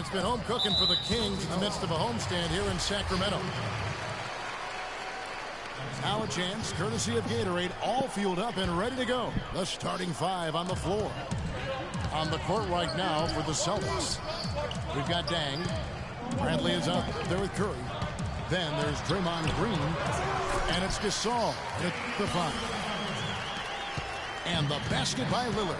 it's been home cooking for the Kings in the midst of a homestand here in Sacramento. Now a chance, courtesy of Gatorade, all fueled up and ready to go. The starting five on the floor. On the court right now for the Celtics. We've got Dang. Bradley is out there with Curry. Then there's Draymond Green. And it's Gasol at the five. And the basket by Lillard.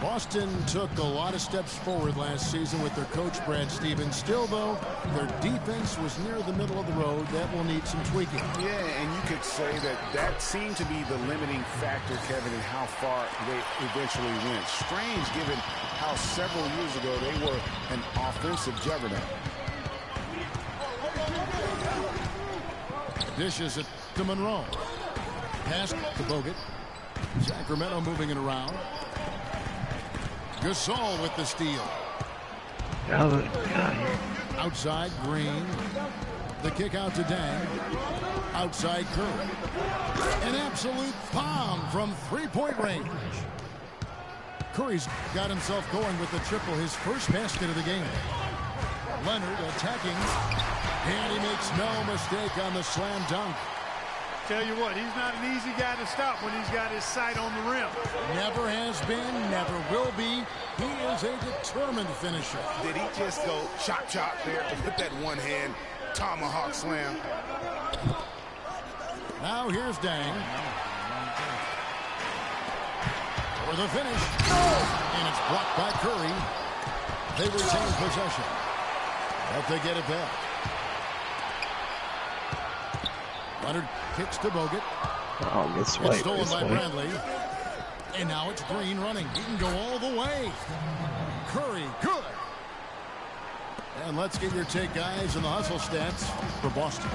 Boston took a lot of steps forward last season with their coach, Brad Stevens. Still, though, their defense was near the middle of the road. That will need some tweaking. Yeah, and you could say that seemed to be the limiting factor, Kevin, in how far they eventually went. Strange, given how several years ago they were an offensive juggernaut. Dishes it to Monroe. Pass to Bogut. Sacramento moving it around. Gasol with the steal. Outside, Green. The kick out to Dang. Outside, Curry. An absolute bomb from three-point range. Curry's got himself going with the triple, his first basket of the game. Leonard attacking. And he makes no mistake on the slam dunk. Tell you what, he's not an easy guy to stop when he's got his sight on the rim. Never has been, never will be. He is a determined finisher. Did he just go chop there with that one hand tomahawk slam? Now here's Dang. For the finish. And it's blocked by Curry. They retain possession. But they get it back. Leonard kicks to Bogut. Oh, this way. It's stolen by Bradley. And now it's Green running. He can go all the way. Curry, good. And let's get your take, guys, on the hustle stats for Boston.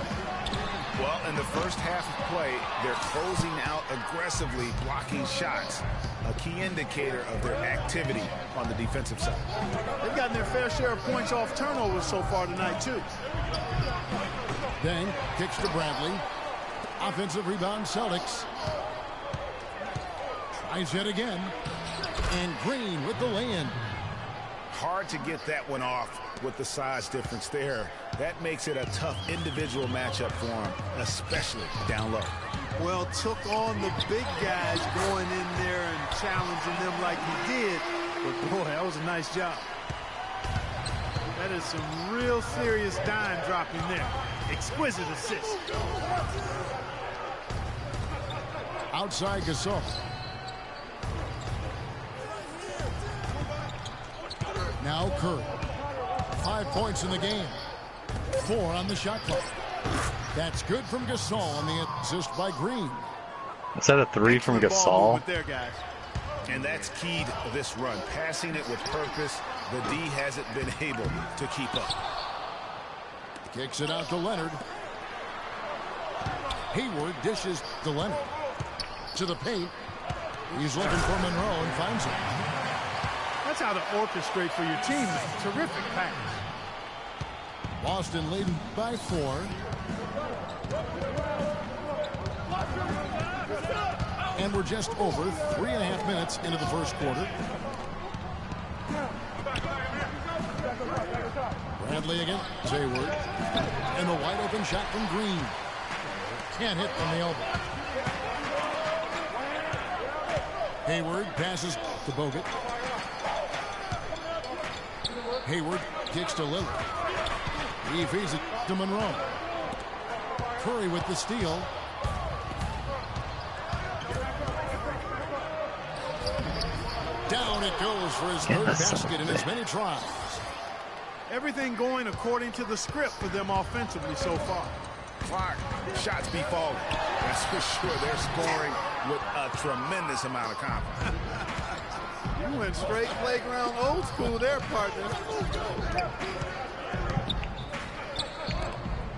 Well, in the first half of play, they're closing out aggressively, blocking shots. A key indicator of their activity on the defensive side. They've gotten their fair share of points off turnovers so far tonight, too. Dang kicks to Bradley. Offensive rebound, Celtics. Tries it again. And Green with the lay-in. Hard to get that one off with the size difference there. That makes it a tough individual matchup for him, especially down low. Well, took on the big guys going in there and challenging them like he did. But, boy, that was a nice job. That is some real serious dime dropping there. Exquisite assist. Outside Gasol. Now Curry. 5 points in the game. 4 on the shot clock. That's good from Gasol on the assist by Green. Is that a 3 from Gasol? There, guys. And that's key to this run. Passing it with purpose. The D hasn't been able to keep up. Kicks it out to Leonard. Hayward dishes to Leonard. To the paint. He's looking for Monroe and finds him. That's how to orchestrate for your teammate. Terrific pass. Boston leading by 4. And we're just over 3.5 minutes into the first quarter. Bradley again. Hayward. And a wide open shot from Green. Can't hit from the elbow. Hayward passes to Bogut. Hayward kicks to Lillard. He feeds it to Monroe. Curry with the steal. Down it goes for his third basket in as many tries. Everything going according to the script for them offensively so far. Clark, shots be falling. That's for sure. They're scoring with a tremendous amount of confidence. You went straight playground old school there, partner.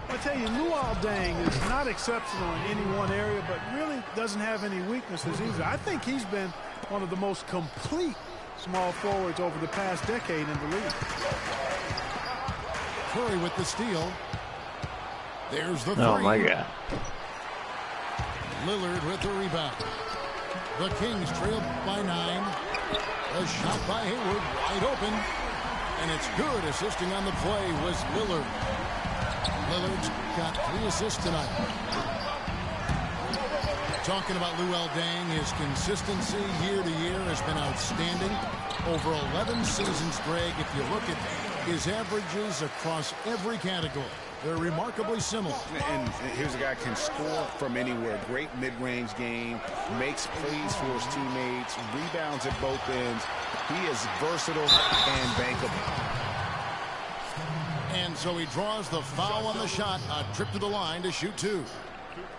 I tell you, Luol Deng is not exceptional in any one area, but really doesn't have any weaknesses either. I think he's been one of the most complete small forwards over the past decade in the league. Curry with the steal. There's the 3. Oh, my God. Lillard with the rebound. The Kings trail by 9. A shot by Hayward, wide open. And it's good. Assisting on the play was Lillard. Lillard's got 3 assists tonight. Talking about Luol Deng, his consistency year to year has been outstanding. Over 11 seasons, Greg, if you look at his averages across every category, they're remarkably similar. And here's a guy who can score from anywhere. Great mid-range game, makes plays for his teammates, rebounds at both ends. He is versatile and bankable. And so he draws the foul on the shot. A trip to the line to shoot 2.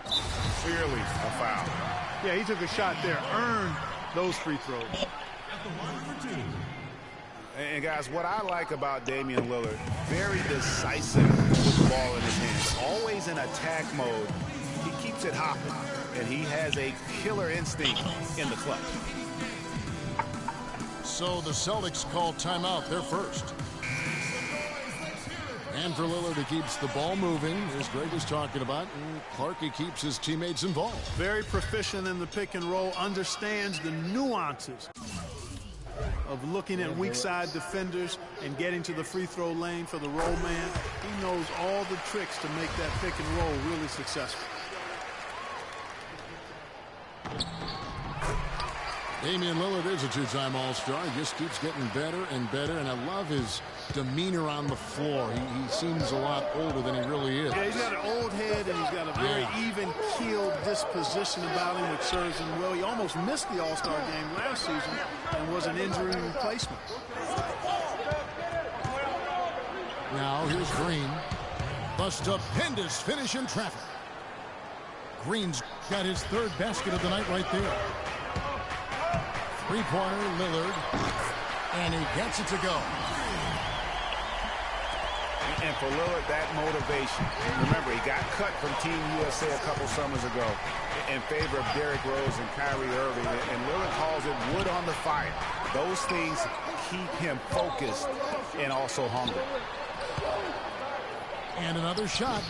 Clearly a foul. Yeah, he took a shot there, earned those free throws. And guys, what I like about Damian Lillard, very decisive with the ball in his hands. Always in attack mode. He keeps it hopping, and he has a killer instinct in the clutch. So the Celtics call timeout. They're first. And for Lillard, he keeps the ball moving, as Greg was talking about. And Clarkie keeps his teammates involved. Very proficient in the pick and roll, understands the nuances of looking at weak side defenders and getting to the free throw lane for the roll man. He knows all the tricks to make that pick and roll really successful. Damian Lillard is a 2-time All-Star. He just keeps getting better and better, and I love his demeanor on the floor. He seems a lot older than he really is. Yeah, he's got an old head, and he's got a very even-keeled disposition about him, which serves him well. He almost missed the All-Star game last season and was an injury replacement. Now here's Green. The stupendous finish in traffic. Green's got his 3rd basket of the night right there. Three-pointer, Lillard, and he gets it to go. And for Lillard, that motivation. Remember, he got cut from Team USA a couple summers ago in favor of Derrick Rose and Kyrie Irving. And Lillard calls it wood on the fire. Those things keep him focused and also hungry. And another shot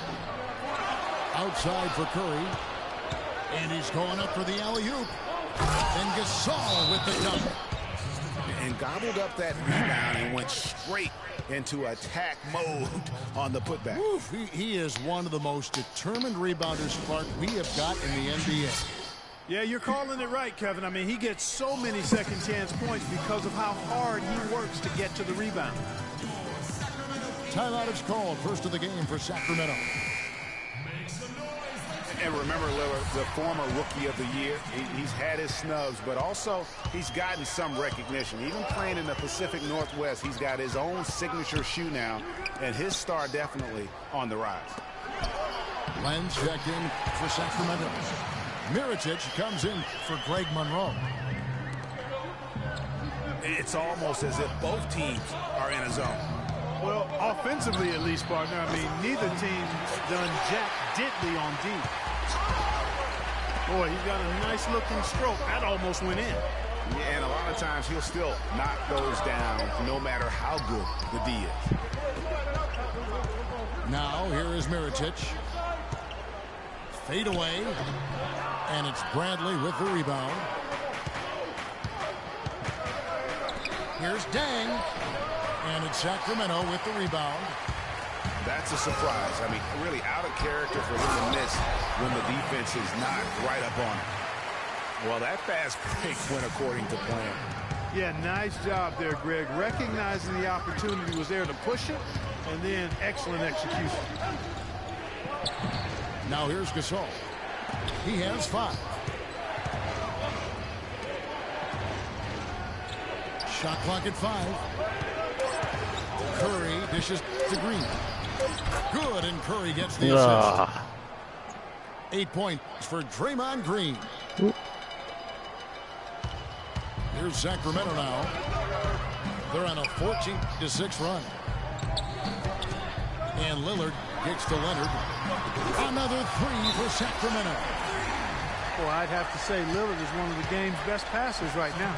outside for Curry. And he's going up for the alley-oop. And Gasol with the dunk. And gobbled up that rebound and went straight into attack mode on the putback. Oof, he is one of the most determined rebounders, Clark, we have got in the NBA. Yeah, you're calling it right, Kevin. I mean, he gets so many second chance points because of how hard he works to get to the rebound. Timeout is called. First of the game for Sacramento. And remember, Lillard, the former Rookie of the Year, he's had his snubs, but also he's gotten some recognition. Even playing in the Pacific Northwest, he's got his own signature shoe now, and his star definitely on the rise. Lenz check in for Sacramento. Mirotic comes in for Greg Monroe. It's almost as if both teams are in a zone. Well, offensively at least, partner. I mean, neither team's done jack diddly on D. Boy, he's got a nice-looking stroke. That almost went in. Yeah, and a lot of times he'll still knock those down no matter how good the D is. Now, here is Mirotic. Fade away. And it's Bradley with the rebound. Here's Deng. And it's Sacramento with the rebound. That's a surprise. I mean, really out of character for him to miss when the defense is not right up on him. Well, that fast break went according to plan. Yeah, nice job there, Greg. Recognizing the opportunity was there to push it, and then excellent execution. Now here's Gasol. He has 5. Shot clock at 5. Curry dishes to Green. Good, and Curry gets the assist. 8 points for Draymond Green. Here's Sacramento now. They're on a 14-6 run. And Lillard kicks to Leonard. Another 3 for Sacramento. Well, I'd have to say Lillard is one of the game's best passers right now.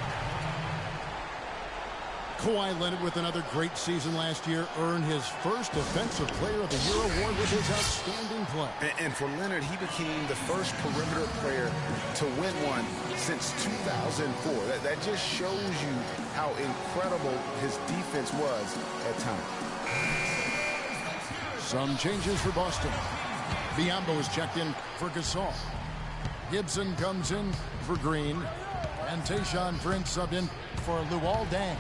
Kawhi Leonard, with another great season last year, earned his first Defensive Player of the Year award with his outstanding play. And for Leonard, he became the first perimeter player to win one since 2004. That just shows you how incredible his defense was at times. Some changes for Boston. Biyombo is checked in for Gasol. Gibson comes in for Green. And Tayshaun Prince subbed in for Luol Deng.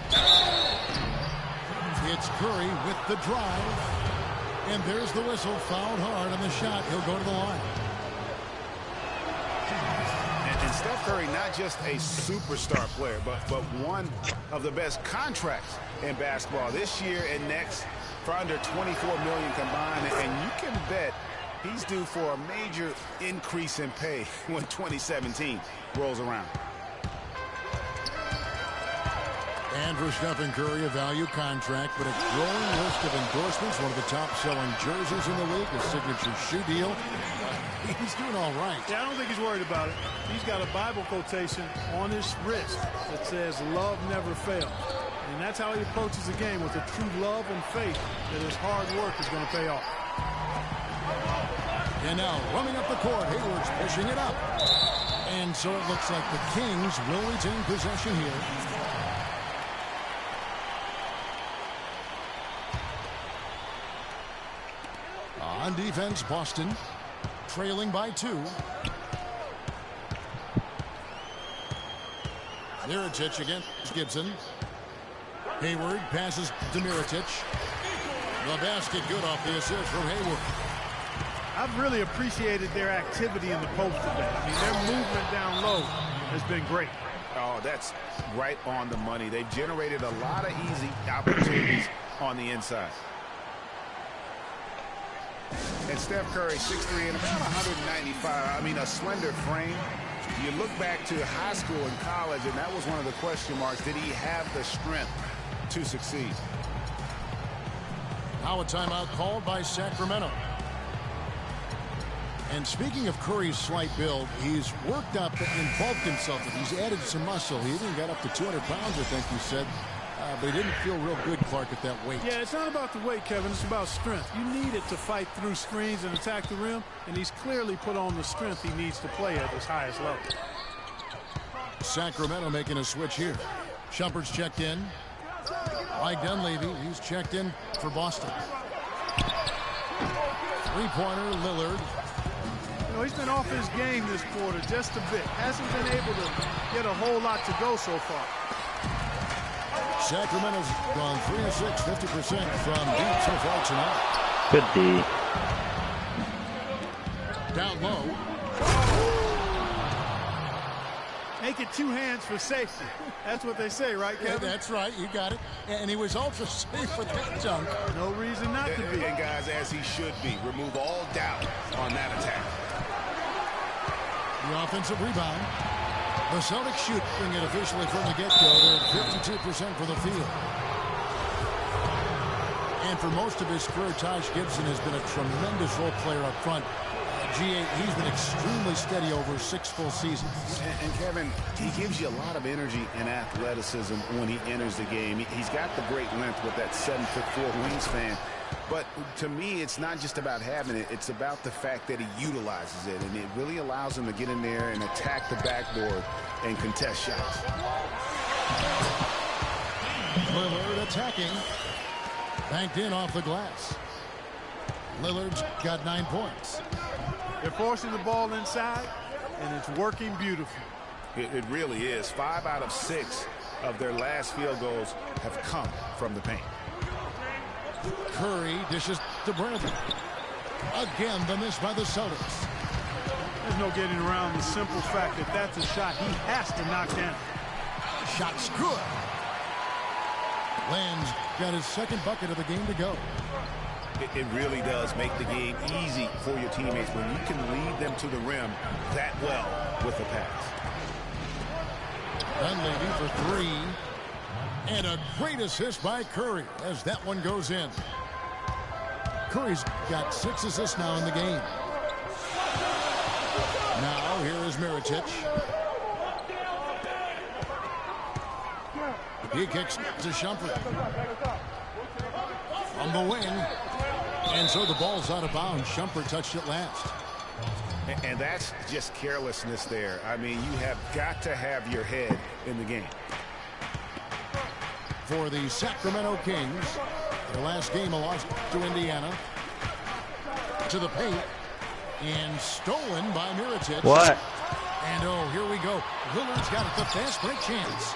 It's Curry with the drive. And there's the whistle. Fouled hard on the shot. He'll go to the line. And Steph Curry, not just a superstar player, but one of the best contracts in basketball this year and next for under $24 million combined. And you can bet he's due for a major increase in pay when 2017 rolls around. And for Stephen Curry, a value contract, but a growing list of endorsements. One of the top-selling jerseys in the league, a signature shoe deal. He's doing all right. Yeah, I don't think he's worried about it. He's got a Bible quotation on his wrist that says, "Love never fails." And that's how he approaches the game, with a true love and faith that his hard work is going to pay off. And now, running up the court, Hayward's pushing it up. And so it looks like the Kings will retain possession here. On defense, Boston trailing by 2. Mirotic against Gibson. Hayward passes to Mirotic. The basket good off the assist from Hayward. I've really appreciated their activity in the post today. I mean, their movement down low has been great. Oh, that's right on the money. They've generated a lot of easy opportunities on the inside. And Steph Curry, 6'3" and about 195. I mean, a slender frame. You look back to high school and college, and that was one of the question marks. Did he have the strength to succeed? Now a timeout called by Sacramento. And speaking of Curry's slight build, he's worked up and bulked himself. He's added some muscle. He even got up to 200 pounds, I think you said. But he didn't feel real good, Clark, at that weight. Yeah, it's not about the weight, Kevin. It's about strength. You need it to fight through screens and attack the rim, and he's clearly put on the strength he needs to play at his highest level. Sacramento making a switch here. Shumpert's checked in. Mike Dunleavy, he's checked in for Boston. Three-pointer, Lillard. You know, he's been off his game this quarter just a bit. Hasn't been able to get a whole lot to go so far. Sacramento's gone 3 of 6, 50% from deep so far tonight. Good D. Down low. Make it 2 hands for safety. That's what they say, right, Kevin? Yeah, that's right. You got it. And he was ultra safe with that dunk. No reason not to be. And guys, as he should be. Remove all doubt on that attack. The offensive rebound. The Celtics shooting it officially from the get-go. They're at 52% for the field. And for most of his career, Taj Gibson has been a tremendous role player up front. G8, he's been extremely steady over 6 full seasons. And Kevin, he gives you a lot of energy and athleticism when he enters the game. He's got the great length with that 7'4" wingspan. But to me, it's not just about having it. It's about the fact that he utilizes it. And it really allows him to get in there and attack the backboard and contest shots. Lillard attacking. Banked in off the glass. Lillard's got 9 points. They're forcing the ball inside, and it's working beautifully. It really is. 5 out of 6 of their last field goals have come from the paint. Curry dishes to Bradley. Again, the miss by the Celtics. There's no getting around the simple fact that that's a shot he has to knock down. Shot's good. Land's got his second bucket of the game to go. It really does make the game easy for your teammates when you can lead them to the rim that well with the pass. Dunleavy for 3. And a great assist by Curry as that one goes in. Curry's got 6 assists now in the game. Now here is Mirotic. He kicks to Shumpert. From the wing. And so the ball's out of bounds. Shumpert touched it last. And that's just carelessness there. I mean, you have got to have your head in the game. For the Sacramento Kings, their last game a loss to Indiana. To the paint. And stolen by Mirotic. What? And oh, here we go. Lillard's got it, the fast break chance.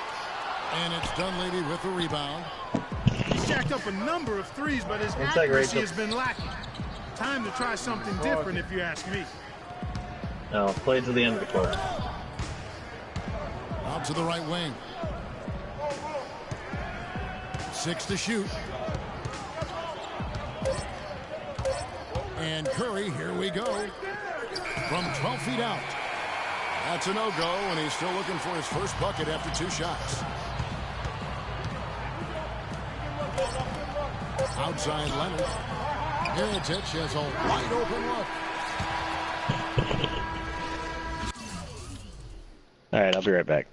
And it's Dunleavy with the rebound. He's jacked up a number of threes, but his accuracy has been lacking. Time to try something different, if you ask me. No, play to the end of the court. Out to the right wing. 6 to shoot. And Curry, here we go. From 12 feet out. That's a no-go, and he's still looking for his first bucket after 2 shots. Outside Leonard. Mirotic has a wide open look. All right, I'll be right back.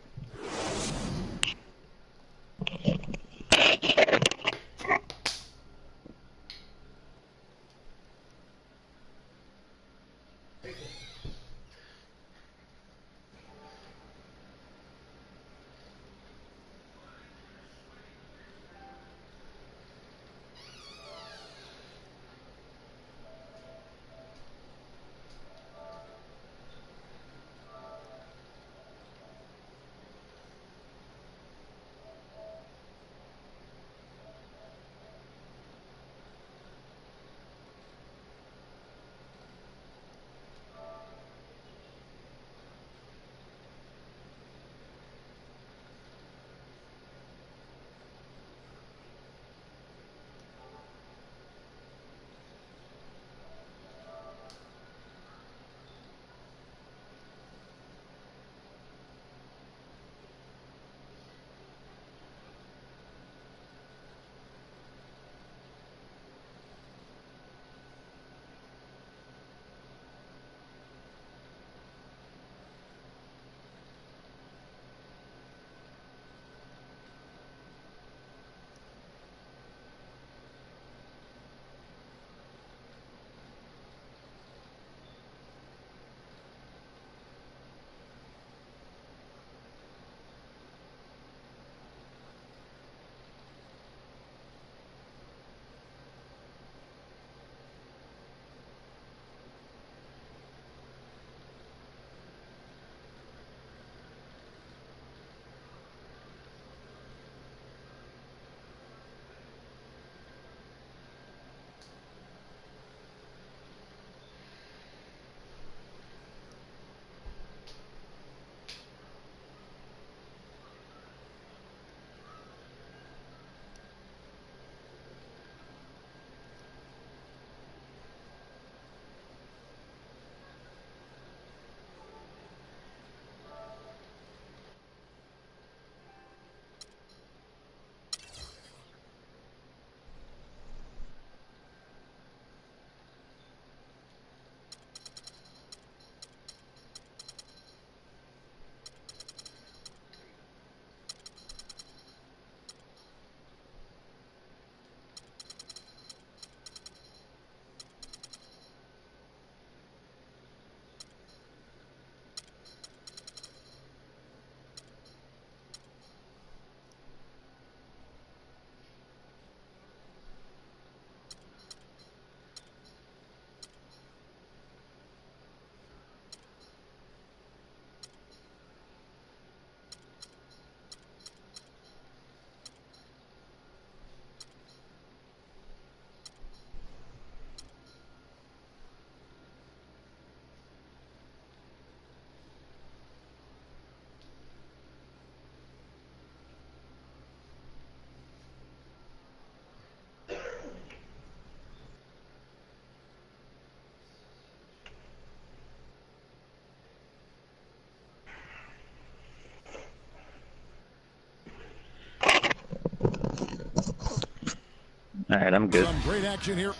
All right, I'm good. Some great action here.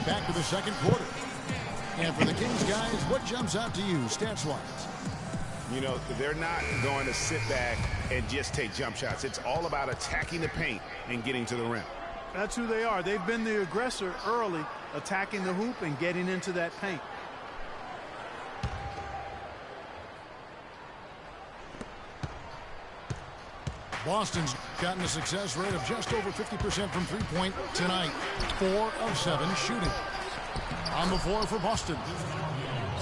Back to the second quarter. And for the Kings, guys, what jumps out to you stats-wise? You know, they're not going to sit back and just take jump shots. It's all about attacking the paint and getting to the rim. That's who they are. They've been the aggressor early, attacking the hoop and getting into that paint. Boston's gotten a success rate of just over 50% from three-point tonight. 4 of 7 shooting. On the floor for Boston.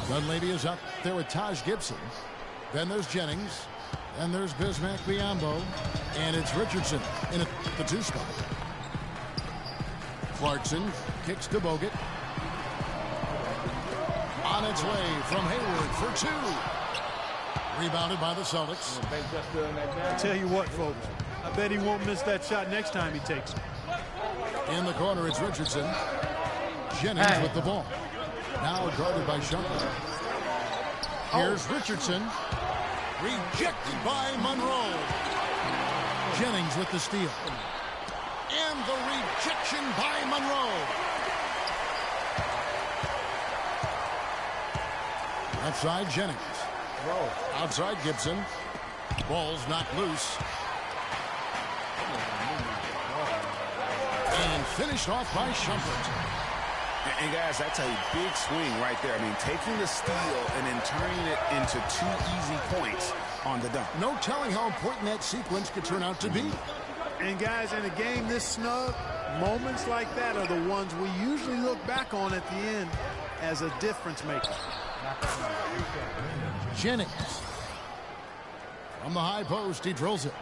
Dunleavy is up there with Taj Gibson. Then there's Jennings. And there's Bismack Biyombo. And it's Richardson in the 2 spot. Clarkson kicks to Bogut. On its way from Hayward for 2. Rebounded by the Celtics. I tell you what, folks, I bet he won't miss that shot next time he takes it. In the corner, it's Richardson. Jennings with the ball. Now guarded by Shumpert. Here's Richardson. Rejected by Monroe. Jennings with the steal. And the rejection by Monroe. Left side, Jennings. Outside Gibson. Ball's knocked loose. And finished off by Shumpert. And guys, that's a big swing right there. I mean, taking the steal and then turning it into 2 easy points on the dunk. No telling how important that sequence could turn out to be. And guys, in a game this snug, moments like that are the ones we usually look back on at the end as a difference maker. Jennings. From the high post, he drills it.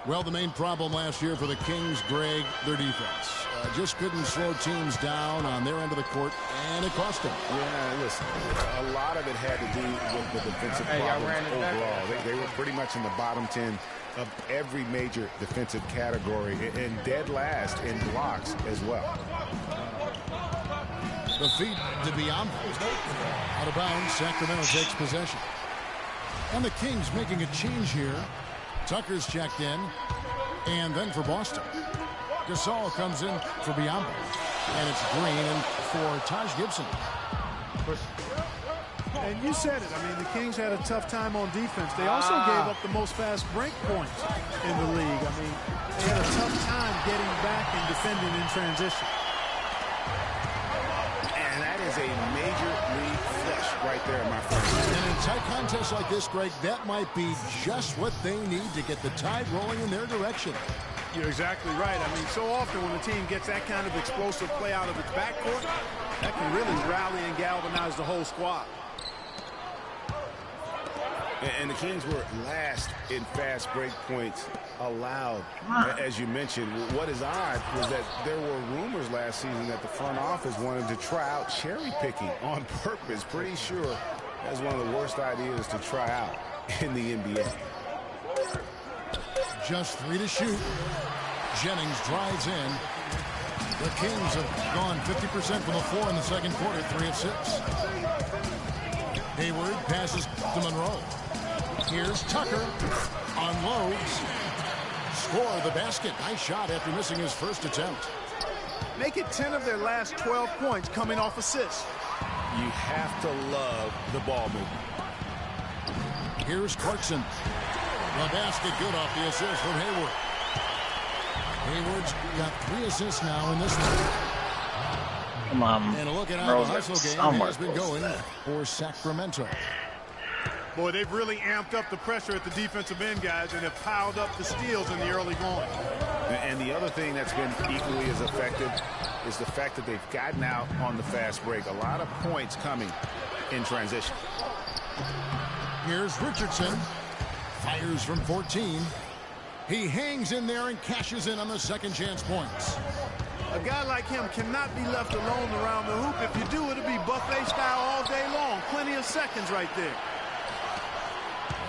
Well, the main problem last year for the Kings, Greg, their defense. Just couldn't slow teams down on their end of the court, and it cost them. Yeah, listen, a lot of it had to do with the defensive problems overall. They were pretty much in the bottom 10 of every major defensive category and dead last in blocks as well. The feed to Biyombo. Out of bounds, Sacramento takes possession. And the Kings making a change here. Tucker's checked in. And then for Boston, Gasol comes in for Biyombo. And it's Green and for Taj Gibson. And you said it. I mean, the Kings had a tough time on defense. They also gave up the most fast break points in the league. I mean, they had a tough time getting back and defending in transition. And that is a major league flush right there, my friend. And in tight contests like this, Greg, that might be just what they need to get the tide rolling in their direction. You're exactly right. I mean, so often when a team gets that kind of explosive play out of its backcourt, that can really rally and galvanize the whole squad. And the Kings were last in fast break points allowed. As you mentioned, what is odd was that there were rumors last season that the front office wanted to try out cherry picking on purpose. Pretty sure that's one of the worst ideas to try out in the NBA. Just 3 to shoot. Jennings drives in. The Kings have gone 50% from the floor in the second quarter, 3 of 6. Hayward passes to Monroe. Here's Tucker. Unloads. Score the basket. Nice shot after missing his first attempt. Make it 10 of their last 12 points coming off assists. You have to love the ball movement. Here's Clarkson. The basket good off the assist from Hayward. Hayward's got 3 assists now in this one. Come on. And look at how the hustle game has been going for Sacramento. Boy, they've really amped up the pressure at the defensive end, guys, and have piled up the steals in the early going. And the other thing that's been equally as effective is the fact that they've gotten out on the fast break. A lot of points coming in transition. Here's Richardson. Fires from 14. He hangs in there and cashes in on the second chance points. A guy like him cannot be left alone around the hoop. If you do, it'll be buffet style all day long. Plenty of seconds right there.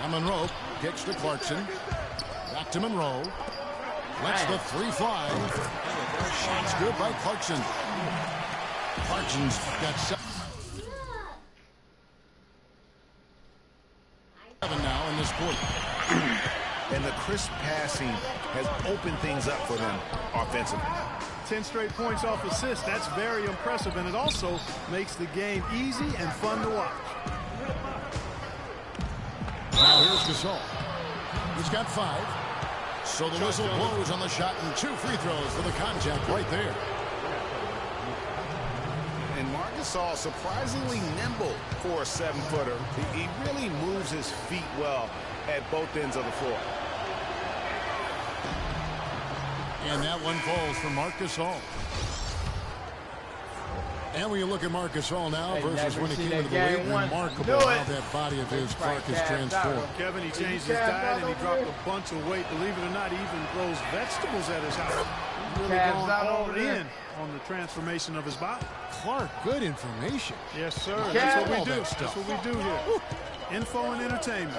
And Monroe kicks to Clarkson. Back to Monroe. Lets the 3 fly. Shots good by Clarkson. Clarkson's got 7 now in this quarter. And the crisp passing has opened things up for them offensively. 10 straight points off assists. That's very impressive, and it also makes the game easy and fun to watch. Now here's Gasol. He's got 5. So the whistle blows on the shot, and 2 free throws for the contact right there. And Marc Gasol, surprisingly nimble for a 7-footer. He really moves his feet well at both ends of the floor. And that one falls for Marc Gasol. And when you look at Marc Gasol now versus when he came into the league, remarkable how that body of his Clark has transformed. Kevin, he changed his diet and he dropped a bunch of weight. Believe it or not, he even grows vegetables at his house. He's really gone all in on the transformation of his body. Clark, good information. Yes, sir. That's what we do. That's what we do here. Info and entertainment.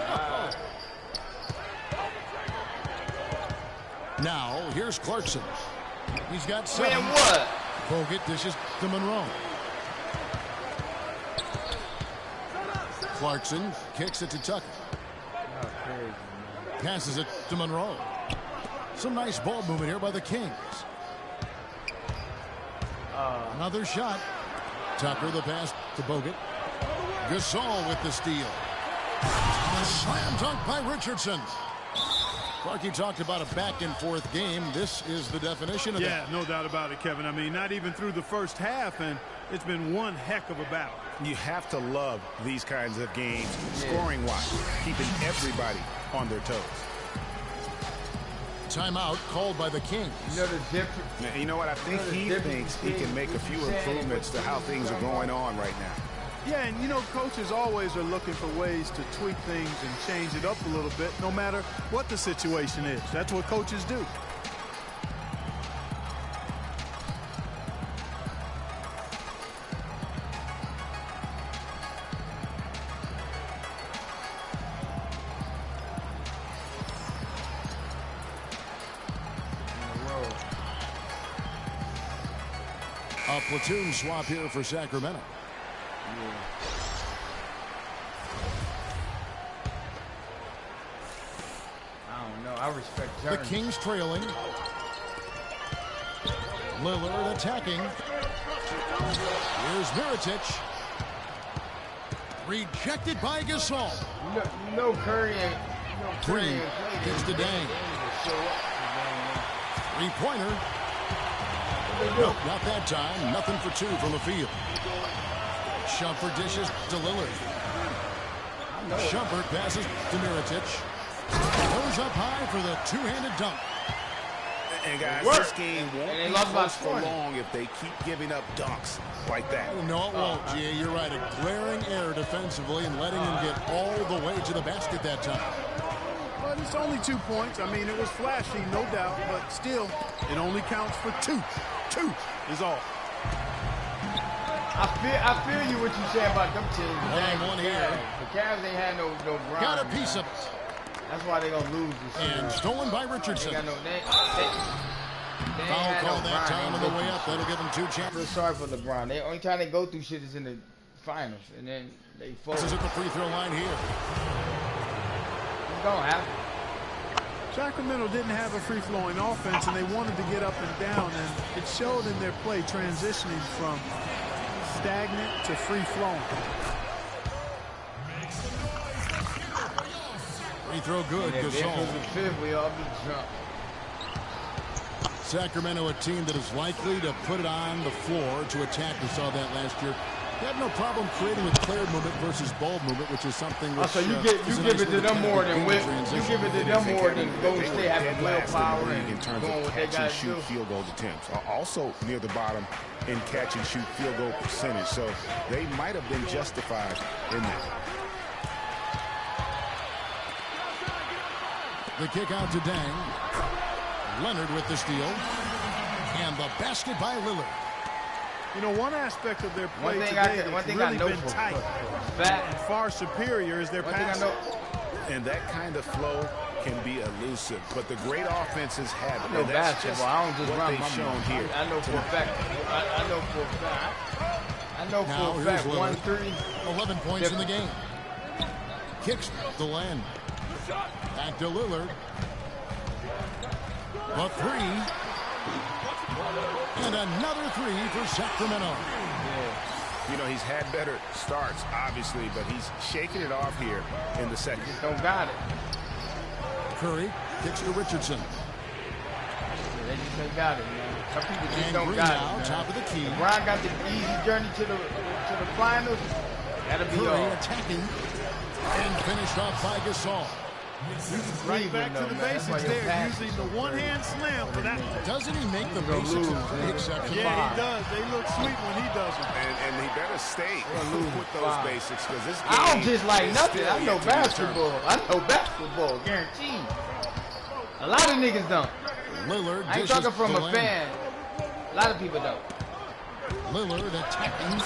Now, here's Clarkson. He's got 7. Man, what? Bogut dishes to Monroe. Clarkson kicks it to Tucker. Passes it to Monroe. Some nice ball movement here by the Kings. Another shot. Tucker the pass to Bogut. Gasol with the steal. A slam dunk by Richardson. Clarky talked about a back-and-forth game. This is the definition of that. Yeah, no doubt about it, Kevin. I mean, not even through the first half, and it's been one heck of a battle. You have to love these kinds of games, scoring-wise, keeping everybody on their toes. Timeout called by the Kings. You know the difference? Now, you know what? I think he thinks he can make a few improvements to how things are going on right now. Yeah, and you know, coaches always are looking for ways to tweak things and change it up a little bit, no matter what the situation is. That's what coaches do. A platoon swap here for Sacramento. I don't know. I respect The Turner. Kings trailing. Lillard attacking. Here's Mirotic. Rejected by Gasol. You know Curry and Green gets to Dang. Three-pointer. Nope, not that time. Nothing for 2 from the field. Shumpert dishes to Lillard. Shumpert passes to Mirotic. Goes up high for the two-handed dunk. And guys, this game won't be close for long if they keep giving up dunks like that. No, it won't, G.A. You're right. A glaring error defensively and letting him get all the way to the basket that time. But it's only 2 points. I mean, it was flashy, no doubt, but still, it only counts for 2. 2 is all. I feel you what you say about them teams. One here. The Cavs ain't had no grind. Got a piece of it. That's why they're gonna lose this season. And stolen by Richardson. They got no, Foul call that time on the way up. That'll give them 2 I feel chances. sorry for LeBron. The only time they go through shit is in the finals, and then they fold. This is at the free throw line here. It's gonna happen. Sacramento didn't have a free-flowing offense, and they wanted to get up and down, and it showed in their play transitioning from stagnant to free-flowing. Free throw good. And if it was Gasol. the fifth, we all be drunk. Sacramento, a team that is likely to put it on the floor to attack. We saw that last year. They had no problem creating with player movement versus ball movement, which is something which So you give it to them more than you give it to them more than Golden State having willpower in terms doing of what they catch and got to shoot do. field goal attempts. Are also near the bottom in catch and shoot field goal percentage. So they might have been justified in that. The kick out to Dang. Leonard with the steal. And the basket by Lillard. You know, one aspect of their play One today thing that's I really know been for tight fact. and far superior is their One thing I passing. know. And that kind of flow can be elusive. But the great offenses have it. I know And that's basketball. just I don't just what run they've my shown mouth. here. I know for a fact. I know for a fact. I know Now, for a fact. here's Lillard. 1-3. 11 points in the game. Kicks the land. Back to Lillard. A 3. And another three for Sacramento. You know, he's had better starts, obviously, but he's shaking it off here in the second. Just don't got it. Curry kicks to Richardson. They just ain't got it, man. Some people just don't Green got now, it, man. top of the key. LeBron got the easy journey to the finals. That'll be Curry all. attacking and finished off by Gasol. Right back to the basics there, using the one-hand slam for that. Doesn't he make the basics pretty exceptional? Yeah, he does. They look sweet when he does it. And he better stay with those basics because this game I don't just like is nothing. still I know yet to be basketball. I know basketball, guaranteed. A lot of niggas don't. Lillard I ain't dishes talking from to a Lamb. fan. A lot of people don't. Lillard attacking,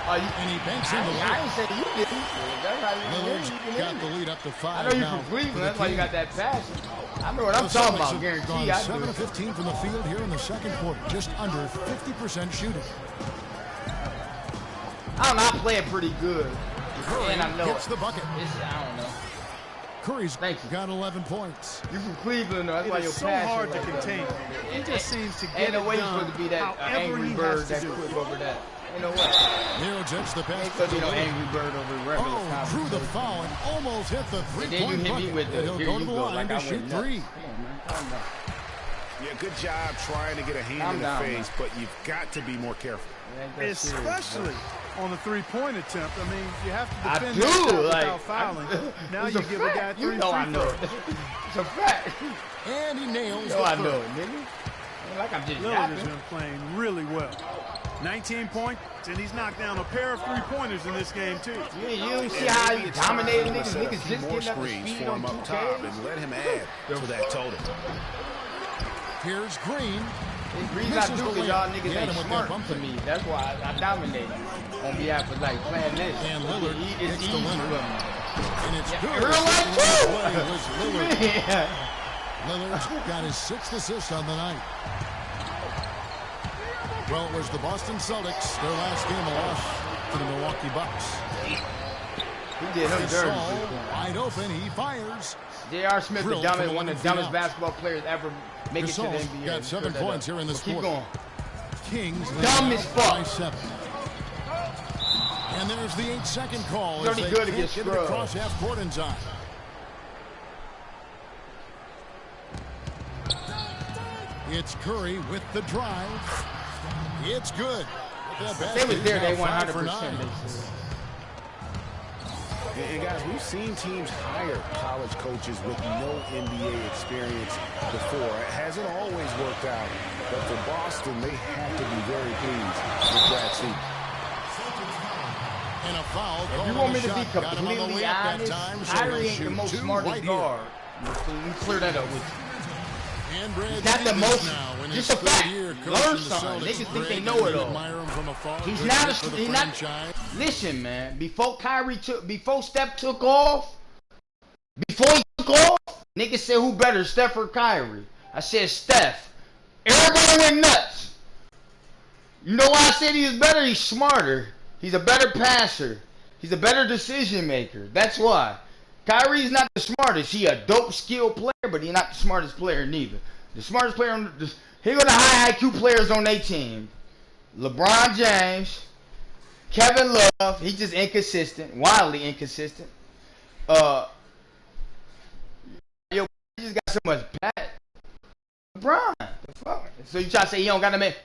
And he banks in the I lane. ain't say you didn't. That's how you Lillard's did. got the lead up to 5 I know you now from for Cleveland. the That's why you Kings. got that passion. I know what I'm The talking Celtics about. have Guarantee gone I 7 do. of 15 from the field here in the second quarter. Just under 50% shooting. I don't know. I play it pretty good. Curry And I know hits it. the bucket. I don't know. Curry's Thank you. got 11 points. You from Cleveland, though. That's why It your is so passion hard to like contain. that. He just seems to get Ain't no it way you're done supposed to be that however angry he bird has to that do quick it. over that. Ain't no way. Mirotic the pass. Ain't supposed to be no angry bird over regular Oh, drew the conversation. foul and almost hit the And then you three-point hit me bucket. with the, And he'll here go you to the go, line like to I shoot went nuts. three. Come on, man. Calm down. Yeah, good job trying to get a hand Calm in the down, face, but you've got to be more careful. It ain't that serious, Especially on the three-point attempt. I mean, you have to I defend do, that shot like, without fouling. Now it's you a give a guy fact. three You know I free know throws. it. It's a fact. And he nails You the know I third. know it, nigga. Ain't like I'm just Lillard has yapping. been playing really well. 19 points, and he's knocked down a pair of three-pointers in this game, too. You don't see And how maybe he it's time dominated to niggas. set a Niggas few just more getting up to screens speed for on him up 2K. top and let him add to that total. Here's Green. The reason I Misses do the because y'all layup. niggas He had ain't him with that smart bump to fake. me. That's why I dominate on behalf of like playing this. And Lillard It's hits easy to for Leonard. me. And it's Yeah, good. real life The too. play was Lillard. Yeah. Lillard's got his 6th assist on the night. Well, it was the Boston Celtics, their last game a loss to the Milwaukee Bucks. He did him dirty. Gasol, wide open, he fires. J.R. Smith, the Drilled dumbest, from one of the 11 feet dumbest out. basketball players ever make it to the Gasol's NBA. got 7 Sure that points up. here in this Keep quarter. going. Kings Dumb lead as out fuck. by 7. And there's the 8-second call It's as already they good to can't get get it scrubbed. across half court in time. It's Curry with the drive. It's good. With that If they was basket, there, they he's now 5 for 100%. 9. And guys, we've seen teams hire college coaches with no NBA experience before. It hasn't always worked out. But for Boston, they have to be very pleased with Brad Stevens. And a foul If called you on want me the to be shot. Got him on the completely layup that honest, time, so Kyrie he'll ain't the shoot most 2 smartest right here. guard. Let me clear that up with you. And Brad Not the Stevens most, now in just his a third fact. year coaching Learn the something. Celtics. Niggas think they Greg, know it we all. admire him from afar. He's Good not fit a, for the he's not, franchise. listen, man, before Steph took off, before he took off, niggas said who better, Steph or Kyrie? I said Steph. Everybody went nuts. You know why I said he was better? He's smarter. He's a better passer. He's a better decision maker. That's why. Kyrie's not the smartest. He a dope skill player, but he's not the smartest player neither. The smartest player on the, here go the high IQ players on their team. LeBron James, Kevin Love, he's just inconsistent, wildly inconsistent. Yo, he just got so much bad. LeBron, the fuck? So you try to say he don't got to make?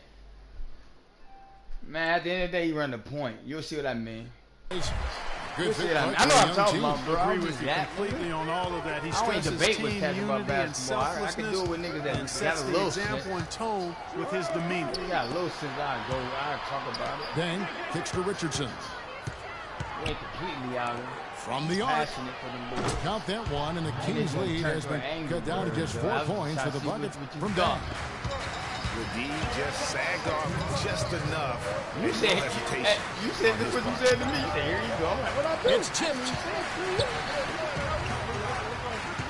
Man, at the end of the day, he run the point. You'll see what I mean. Good fit. I know what I'm talking about, bro. I I'm agree just with you yapping. completely on all of that. He I don't even stresses debate team with cats about unity and basketball. I can selflessness do it with niggas that and got sets a the little example sense. and tone with his demeanor. You got a little sense. I talk about it. Dang kicks to Richardson. We ain't completely out here. From the arc. Passionate for them boys. Count that one, and the Kings gonna lead turn has to been an angry cut down to bird, just though. 4 I was points trying for to the see bucket what you from thought. Dang. The D just sagged off just enough. You said, No hesitation you said on this his what you part. said to me. You said, here you go. I'm like, what I do? It's tipped.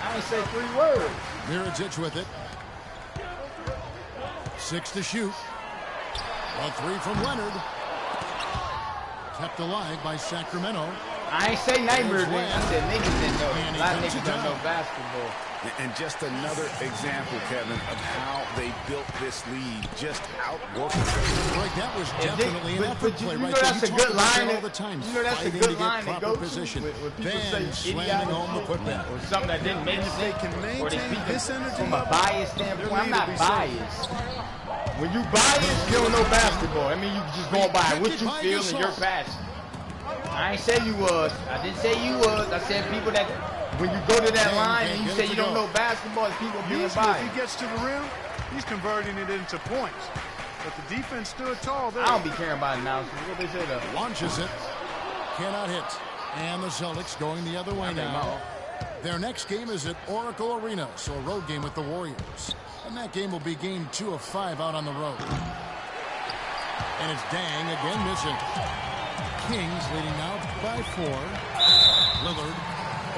I ain't say 3 words. Mirotic with it. 6 to shoot. A 3 from Leonard. Kept alive by Sacramento. I ain't say nightmare. I said niggas didn't know. And A he lot of comes niggas it don't down. know basketball. And just another example, Kevin, of how they built this lead, just outworking. Right, that was definitely an effort play, right? That's a good line. All the time, you know, that's a good line to go position. When people say slamming home the putback. Or something that didn't make sense. They can maintain this energy from a bias standpoint. I'm not biased. When you biased, you don't know basketball. I mean, you just going by what you feel and your passion. I ain't say you was. I didn't say you was. I said people that, when you go to that line and you say you don't know basketball, it's people being biased. If he gets to the rim, he's converting it into points. But the defense stood tall there. I don't be caring about announcers. What they say though? Launches it. Cannot hit. And the Celtics going the other way now. Their next game is at Oracle Arena, so a road game with the Warriors. And that game will be game 2 of 5 out on the road. And it's Dang again missing. Kings leading now by 4. Lillard.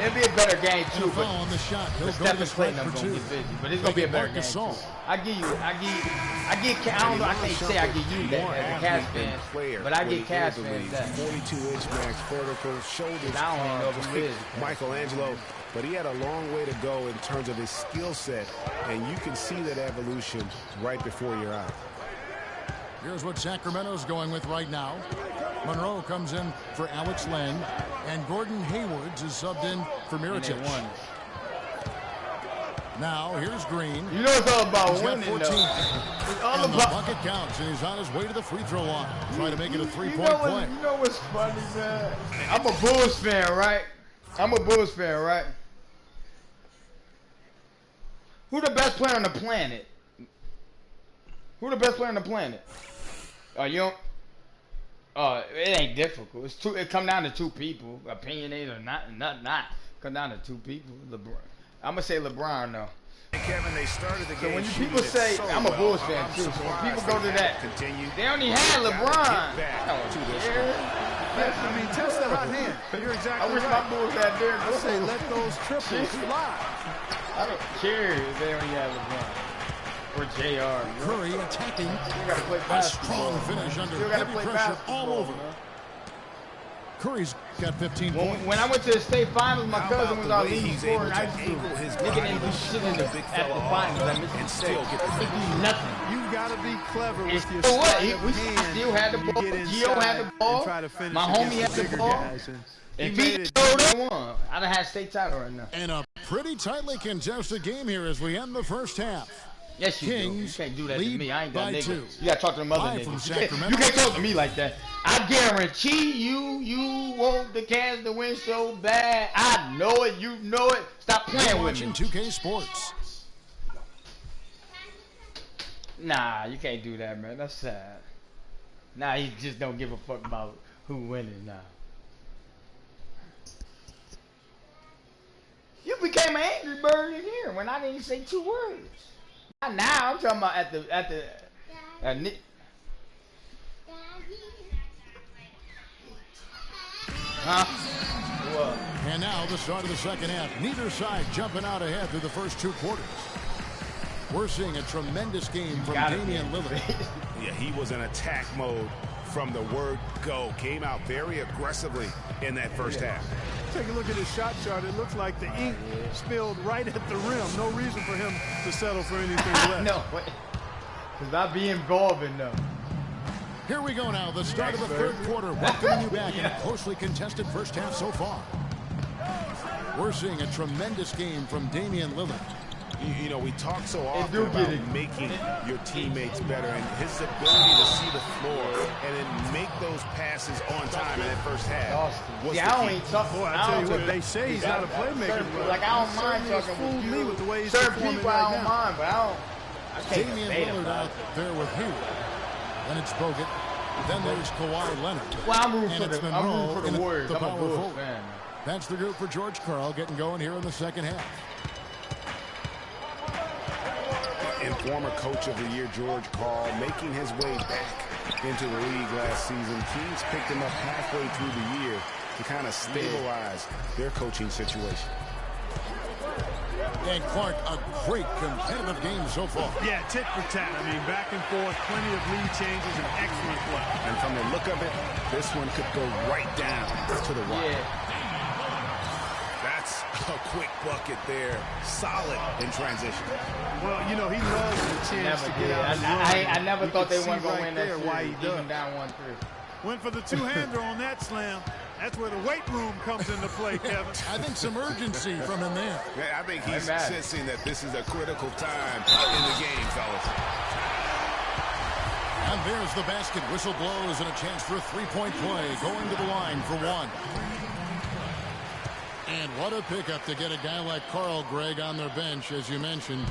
It'll be a better game too, but on the shot. He'll go Stephen to the Clayton for gonna 2. get busy, but it's gonna be a better game too. I don't know. I can't say I give you that as a Cavs fan, but I get Cavs fans that. 42-inch max vertical, shoulders I don't even know carved who it is. Michelangelo, but he had a long way to go in terms of his skill set, and you can see that evolution right before your eyes. Here's what Sacramento's going with right now. Monroe comes in for Alex Len, and Gordon Haywards is subbed in for Mirotic. Now here's Green. You know it's all about He's got winning, 14. though. It's all And the about. bucket counts, and he's on his way to the free throw line. Trying to make it a three-point play. You know what's funny, man? I'm a Bulls fan, right? Who the best player on the planet? You don't. It ain't difficult. It's two. It come down to two people. Opinionated or not. Come down to two people. LeBron. I'm gonna say LeBron though. Kevin, they started the game. So when people say I'm a Bulls fan too, so when people go to that, they only had LeBron. I don't care. I mean, test that hot hand. You're exactly I wish my Bulls had Derrick I Rose. say let those triples fly. I don't care if they only had LeBron. Or JR. Curry attacking. You gotta play A basketball. strong finish under You gotta heavy play pressure basketball, all over. man. Curry's got 15 points. When I went to the state finals, my cousin was our leading he's scorer able in to high school. angle his Nigga body didn't do shit in the the, big at the fella finals at and Mississippi still State. get the He did nothing. You've got to be clever And with your so what? sleight of We hand still had the when you ball. get Gio had the inside ball. and try to finish My homie against had the bigger ball. guys, and If made he it. showed they won, I'd have had state title right now. And a pretty tightly contested game here as we end the first half. Yes, you do. You Kings can't do that to lead me. I ain't by that 2. nigga. You gotta talk to them other Live from niggas. Sacramento. You can't talk to me like that. I guarantee you want the Cavs to win so bad. I know it. You know it. Stop playing with me. Watching 2K Sports. Nah, you can't do that, man. That's sad. Nah, he just don't give a fuck about who winning now. You became an angry bird in here when I didn't say 2 words. Not now. I'm talking about at the. Huh? What? And now the start of the second half. Neither side jumping out ahead through the first 2 quarters. We're seeing a tremendous game from Damian Lillard. Yeah, he was in attack mode from the word go. Came out very aggressively in that first half. Take a look at his shot chart. It looks like the ink spilled right at the rim. No reason for him to settle for anything less. No, because I be involving them. Here we go now, the start of the third quarter. Welcoming you back in a closely contested first half so far. We're seeing a tremendous game from Damian Lillard. You know, we talk so often about making your teammates better, and his ability to see the floor and then make those passes on time in that first half. See, I don't even talk. Boy, I tell you what, they say he's not a playmaker. Like, I don't mind talking fooled me with the way he's certain performing people. right I don't now. mind, but I can't Damian debate Lillard about out there with Hayward. Then it's Bogut. Then there's Kawhi Leonard. Well, I'm rooting And for it's the Monroe Warriors. the I'm a power Bulls forward. fan. That's the group for George Karl getting going here in the second half. And former coach of the year, George Karl, making his way back into the league last season. Teams picked him up halfway through the year to kind of stabilize their coaching situation. And Clark, a great competitive game so far. Yeah, tit for tat. I mean, back and forth, plenty of lead changes, and excellent play. And from the look of it, this one could go right down to the wire. Yeah. That's a quick bucket there. Solid in transition. Well, you know, he loves the chance to get out and run. I never thought they weren't going to win that there series, why he even does. down 1-3. Went for the two-hander on that slam. That's where the weight room comes into play, Kevin. I think some urgency from him there. Yeah, I think he's sensing that this is a critical time in the game, fellas. And there's the basket. Whistle blows and a chance for a three-point play. Going to the line for one. And what a pickup to get a guy like Carl Gregg on their bench, as you mentioned.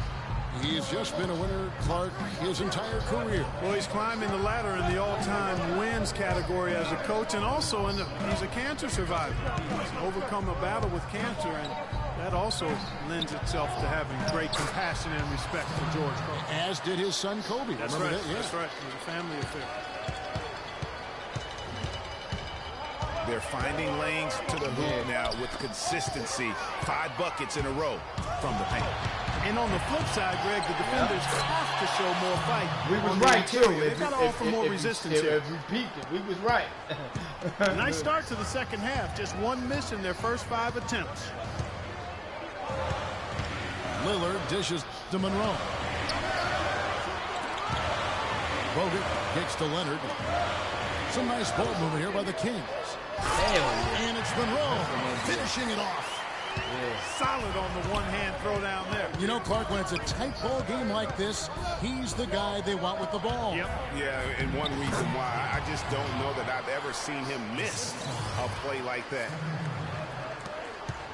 He's just been a winner, Clark, his entire career. Well, he's climbing the ladder in the all-time wins category as a coach, and also he's a cancer survivor. He's overcome a battle with cancer, and that also lends itself to having great compassion and respect for George Kobe. As did his son Kobe. That's Remember right. that? Yeah. That's right. It was a family affair. They're finding lanes to the hoop now with consistency. 5 buckets in a row from the paint. And on the flip side, Greg, the defenders have to show more fight. We was right, too. They've got to offer more resistance here. If we peaked it, we was right. Nice start to the second half. Just one miss in their first 5 attempts. Lillard dishes to Monroe. Bogut kicks to Leonard. Some nice ball movement here by the Kings. And it's Monroe finishing it off. Solid on the one-hand throw down there. You know, Clark, when it's a tight ball game like this, he's the guy they want with the ball. Yep. Yeah, and one reason why I just don't know that I've ever seen him miss a play like that.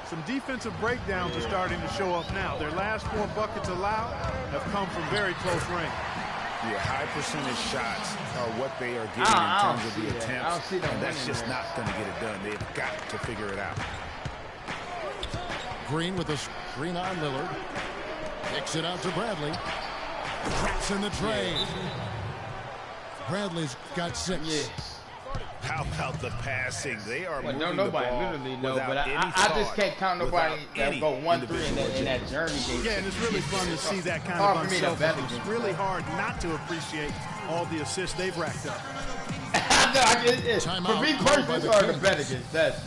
Some defensive breakdowns are starting to show up now. Their last 4 buckets allowed have come from very close range. Yeah, high percentage shots are what they are getting in terms of the attempts, and that's just not going to get it done. They've got to figure it out. Green with a screen on Lillard. Kicks it out to Bradley. Traps in the tray. Bradley's got 6. How about the passing? They are moving don't the nobody ball literally know, without but any I just can't count nobody that go 1-3 in that journey. Yeah, and it's really fun to see that kind hard of for me to bet unselfishness. It's against really hard not to appreciate all the assists they've racked up. For me personally, it's hard to bet against that.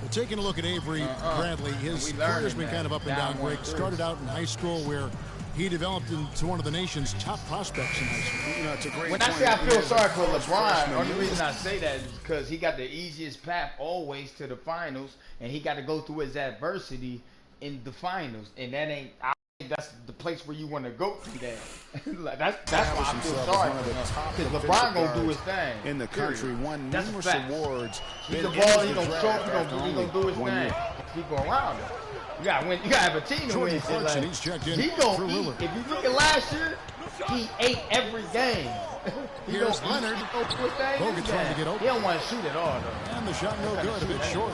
Well, taking a look at Avery Bradley, his career's been kind of up and down. Greg started out in high school where he developed into one of the nation's top prospects in high school. You know, it's a great When I point. say I feel sorry for LeBron, freshman. the only reason I say that is because he got the easiest path always to the finals, and he got to go through his adversity in the finals, and that ain't. I think that's the place where you want to go through that. Like, that's why I feel sorry for him, because LeBron gonna do his thing in the country, won That's numerous fact. awards. He's been the ball. in He the gonna draft show. after He gonna do his 1 thing. year. People around him. You gotta win. You gotta have a team to Jordan win. Clarkson, Like, he's checked in he for gonna eat. Lillard. If you look at last year, he ate every game. He Here's gonna Leonard. eat, he gonna put things Bogut in trying to there. get open. He don't want to shoot at all though. And the shot no good, a bit short.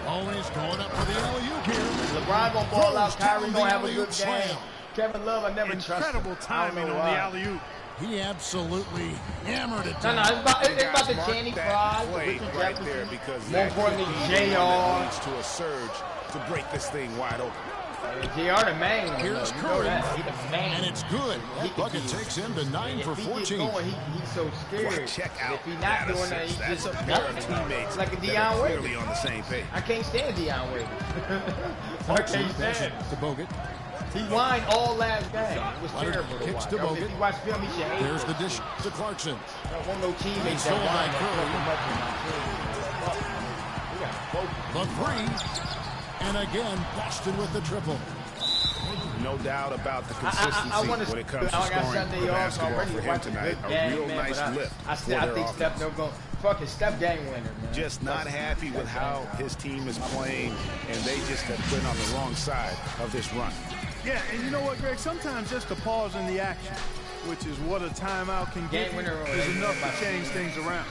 Always going up for the alley-oop here. LeBron gonna ball out. Throws Kyrie down gonna the have a alley-oop good game. slam. Kevin Love, I never Incredible trusted. I don't timing know on the why. alley-oop. He absolutely hammered it No, down. it's about the Mark Channing that Frye, the play Richard right Jefferson. there, because More that importantly, could be the one that JR. leads to a surge to break this thing wide open. JR the main one. Here's though. You know Curry, that. He the main. and it's good. He That bucket can- takes him to 9 for If he 14. gets going, he's so scared. Well, check out If he's not that doing that, assist. he's That's just a pair of nothing. teammates It's like a that are Deion clearly Waiters. on the same page. I can't stand Deion Waiters. I Clarkson can't passes stand it to Bogut. He whined all last game. It was Leonard terrible to kicks watch. to I mean, Bogut. if you watch film, he should hate There's the it. dish to Clarkson. I don't want no teammates Stolen that by whine Curry. that much in my team. We got both. The three. And again, Boston with the triple. No doubt about the consistency I want when it comes to I got scoring Sunday the off basketball already. for him Watch a tonight. good A game, real man, nice but lift I for their think Steph offense. no go. Fucking Steph game winner, man. Just not happy with how his team is playing, and they just have been on the wrong side of this run. Yeah, and you know what, Greg? Sometimes just a pause in the action, which is what a timeout can Game get, winner is enough to change things around.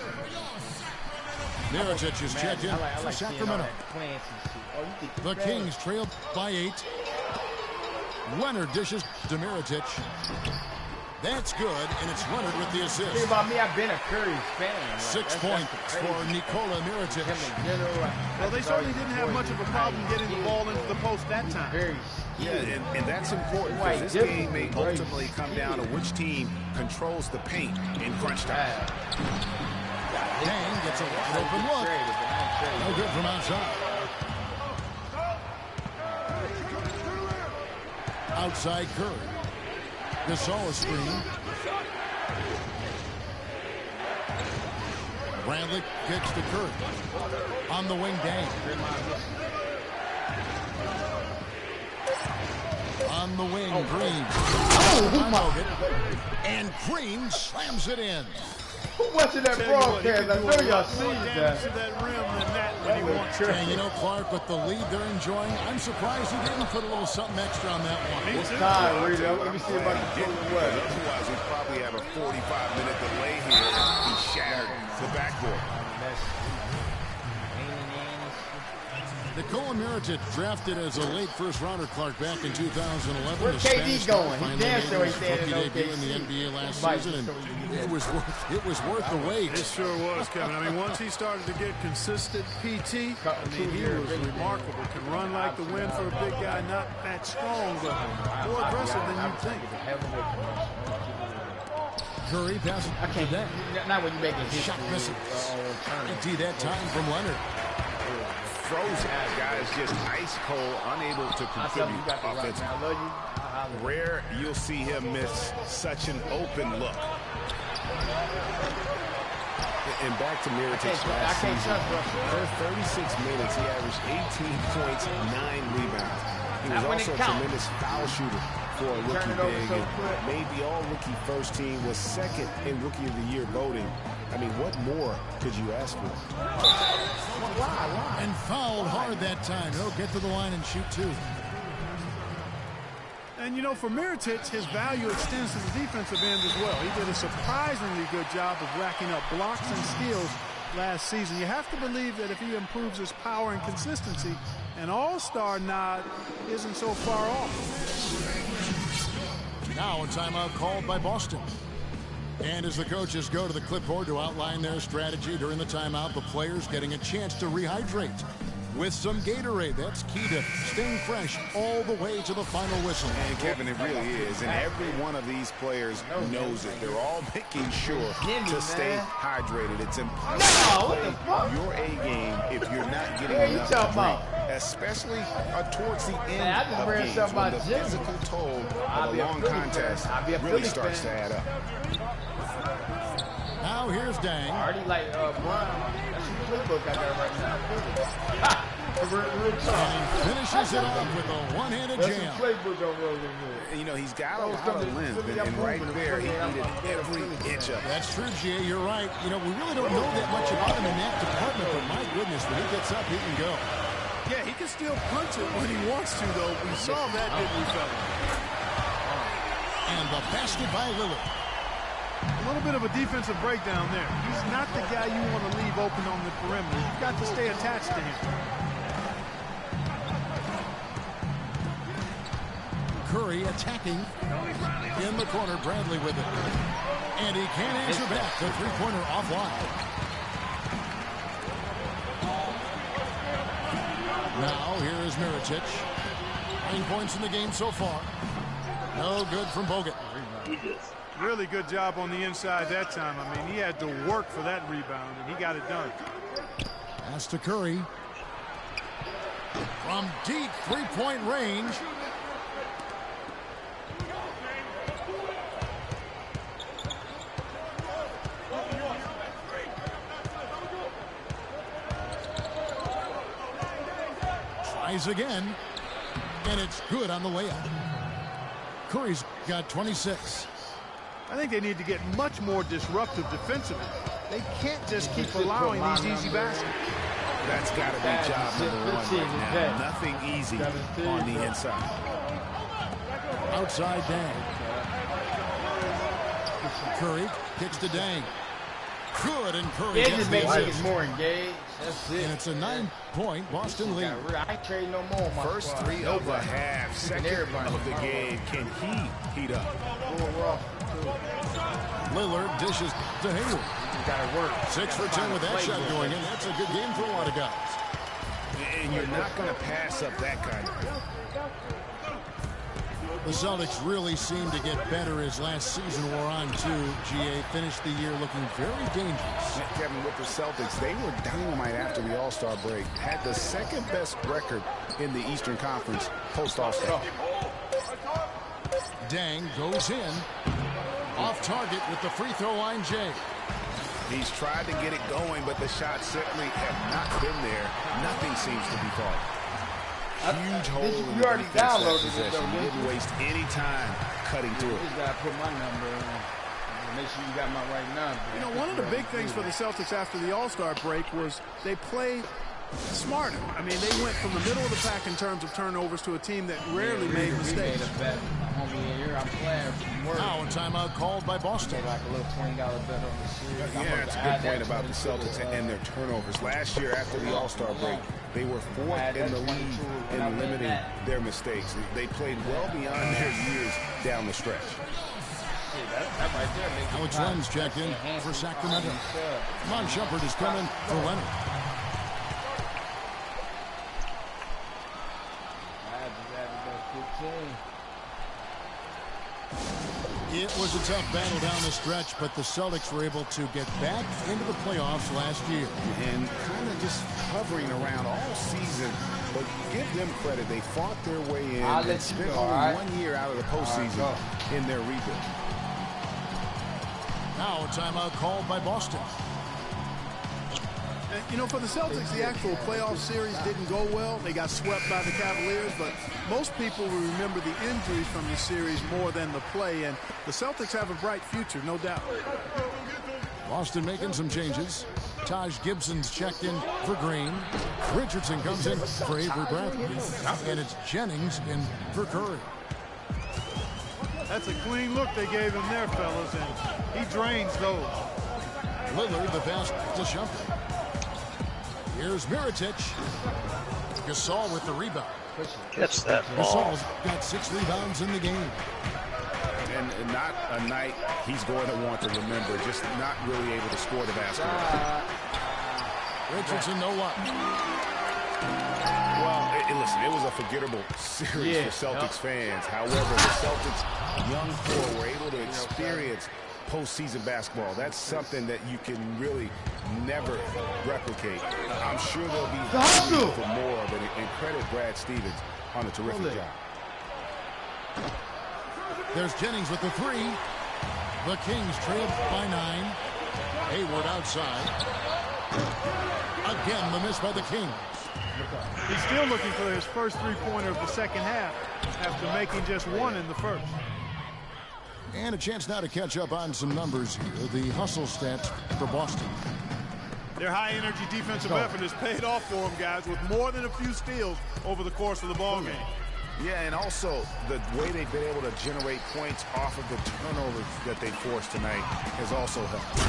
Mirotic is checked in I for like seeing all Sacramento. that plants and shit. Oh, you think The bad? Kings trail by 8. Leonard dishes to Mirotic. That's good, and it's Leonard with the Think assist. about me, I've been a Curry fan. Like, 6 that's points the crazy for thing. Nikola Mirotic. Him in general, Well, they certainly didn't have much of a problem getting the ball into the post that time. Very Yeah, and that's important Why, because this different, game may right? ultimately come down to which team controls the paint in crunch time. Dang gets a wide open look. No good from outside. Outside Curry. Gasol a screen. Bradley kicks to Curry. On the wing, Dang. On the wing, Green. And Green slams it in. Who watching that broadcast? I know y'all seen that. And you know, Clark, with the lead they're enjoying, I'm surprised he didn't put a little something extra on that one. It's time, Reed. Let me see if I can pull it away. Otherwise, we probably have a 45-minute delay here. He shattered the backboard. Nikola Mirotic, drafted as a late first-rounder, Clark, back in 2011. Where's KD going? He damn sure he's staying in debut in the NBA last season, and it was worth the wait. It sure was, Kevin. I mean, once he started to get consistent PT, I mean, he was remarkable. Can run like the wind for a big guy, not that strong, but more aggressive than you'd think. Curry passes to that. Not when you make a shot missing. Empty that time from Leonard. Frozen. Guys just ice cold, unable to contribute offensively. Rare you'll see him miss such an open look. And back to Mirotic's last season. For 36 minutes, he averaged 18 points, 9 rebounds. He was also a tremendous foul shooter for a rookie big. And maybe all rookie first team, was second in Rookie of the Year voting. I mean, what more could you ask for? And fouled hard that time. He'll get to the line and shoot two. And, you know, for Mirotic, his value extends to the defensive end as well. He did a surprisingly good job of racking up blocks and steals last season. You have to believe that if he improves his power and consistency, an all-star nod isn't so far off. Now a timeout called by Boston. And as the coaches go to the clipboard to outline their strategy during the timeout, the players getting a chance to rehydrate with some Gatorade. That's key to staying fresh all the way to the final whistle. And Kevin, it really is. And every one of these players knows it. They're all making sure to stay hydrated. It's impossible to play your A game if you're not getting enough to drink, especially towards the end of games when the physical toll of a long contest really starts to add up. Now here's Dang. I already like Brown. That's the playbook I got right now. And he finishes it off with a one-handed jam. You know, he's got a lot of length, and right there, he needed every inch of it. That's true, G.A. You're right. You know, we really don't know that much about him in that department, but my goodness, when he gets up, he can go. Yeah, he can still punch it when he wants to, though. We saw that, didn't we, fella? And the basket by Lillard. A little bit of a defensive breakdown there. He's not the guy you want to leave open on the perimeter. You've got to stay attached to him. Curry attacking in the corner. Bradley with it. And he can't answer back. The three-pointer offline. Now here is Mirotic. 9 points in the game so far. No good from Bogut. Really good job on the inside that time. I mean, he had to work for that rebound, and he got it done. Pass to Curry. From deep three-point range. Tries again. And it's good on the layup. Curry's got 26. I think they need to get much more disruptive defensively. They can't just keep allowing these easy baskets. That's got to be job number one right now. Nothing easy on the inside. Outside Dang. Curry kicks to Dang. Good, and Curry gets the assist. More engaged. That's it. And it's a 9-point Boston lead. I ain't trade no more. First three of the half, second of the game. Can he heat up? Lillard dishes to Hayward. Got to work. 6 for 10 with that shot going in. That's a good game for a lot of guys. And you're not going to pass up that kind of. The Celtics really seemed to get better as last season wore on, too. GA finished the year looking very dangerous. Kevin, with the Celtics, they were dynamite after the All-Star break. Had the second best record in the Eastern Conference post-All-Star. Dang goes in. Off target with the free throw line, Jay. He's tried to get it going, but the shots simply have not been there. Nothing seems to be falling. Huge hole in the already defense that downloaded it, possession. though, He didn't waste any time cutting through it. You gotta put my number in. Make sure you got my right number. You know, one of the big things for the Celtics after the All-Star break was they played smarter. I mean, they went from the middle of the pack in terms of turnovers to a team that rarely made mistakes. Now a timeout called by Boston. Like a little $20 bet on the series. Yeah, that's a good point about the Celtics and their turnovers. Last year, after the All-Star break, they were fourth in the league in limiting their mistakes. They played well beyond their years down the stretch. Alex Len's checked in for Sacramento. Mon Shumpert is coming for Leonard. It was a tough battle down the stretch, but the Celtics were able to get back into the playoffs last year. And kind of just hovering around all season. But give them credit. They fought their way in and spent only 1 year out of the postseason in their rebuild. Now a timeout called by Boston. You know, for the Celtics, the actual playoff series didn't go well. They got swept by the Cavaliers, but most people will remember the injuries from the series more than the play, and the Celtics have a bright future, no doubt. Boston making some changes. Taj Gibson's checked in for Green. Richardson comes in for Avery Bradley. And it's Jennings in for Curry. That's a clean look they gave him there, fellas, and he drains those. Lillard the pass to Shumpert. Here's Mirotic. Gasol with the rebound. Catch that ball. Gasol's got 6 rebounds in the game. And not a night he's going to want to remember, just not really able to score the basketball. Richardson, no luck. Well, listen, it was a forgettable series for Celtics fans. However, the Celtics' young core were able to experience postseason basketball. That's something that you can really never replicate. I'm sure they'll be hungry for more, but and credit Brad Stevens on a terrific job. There's Jennings with the 3. The Kings trailed by 9. Hayward outside. Again, the miss by the Kings. He's still looking for his first three-pointer of the second half after making just 1 in the first. And a chance now to catch up on some numbers here. The hustle stats for Boston. Their high-energy defensive effort has paid off for them, guys, with more than a few steals over the course of the ballgame. Yeah, and also the way they've been able to generate points off of the turnovers that they forced tonight has also helped.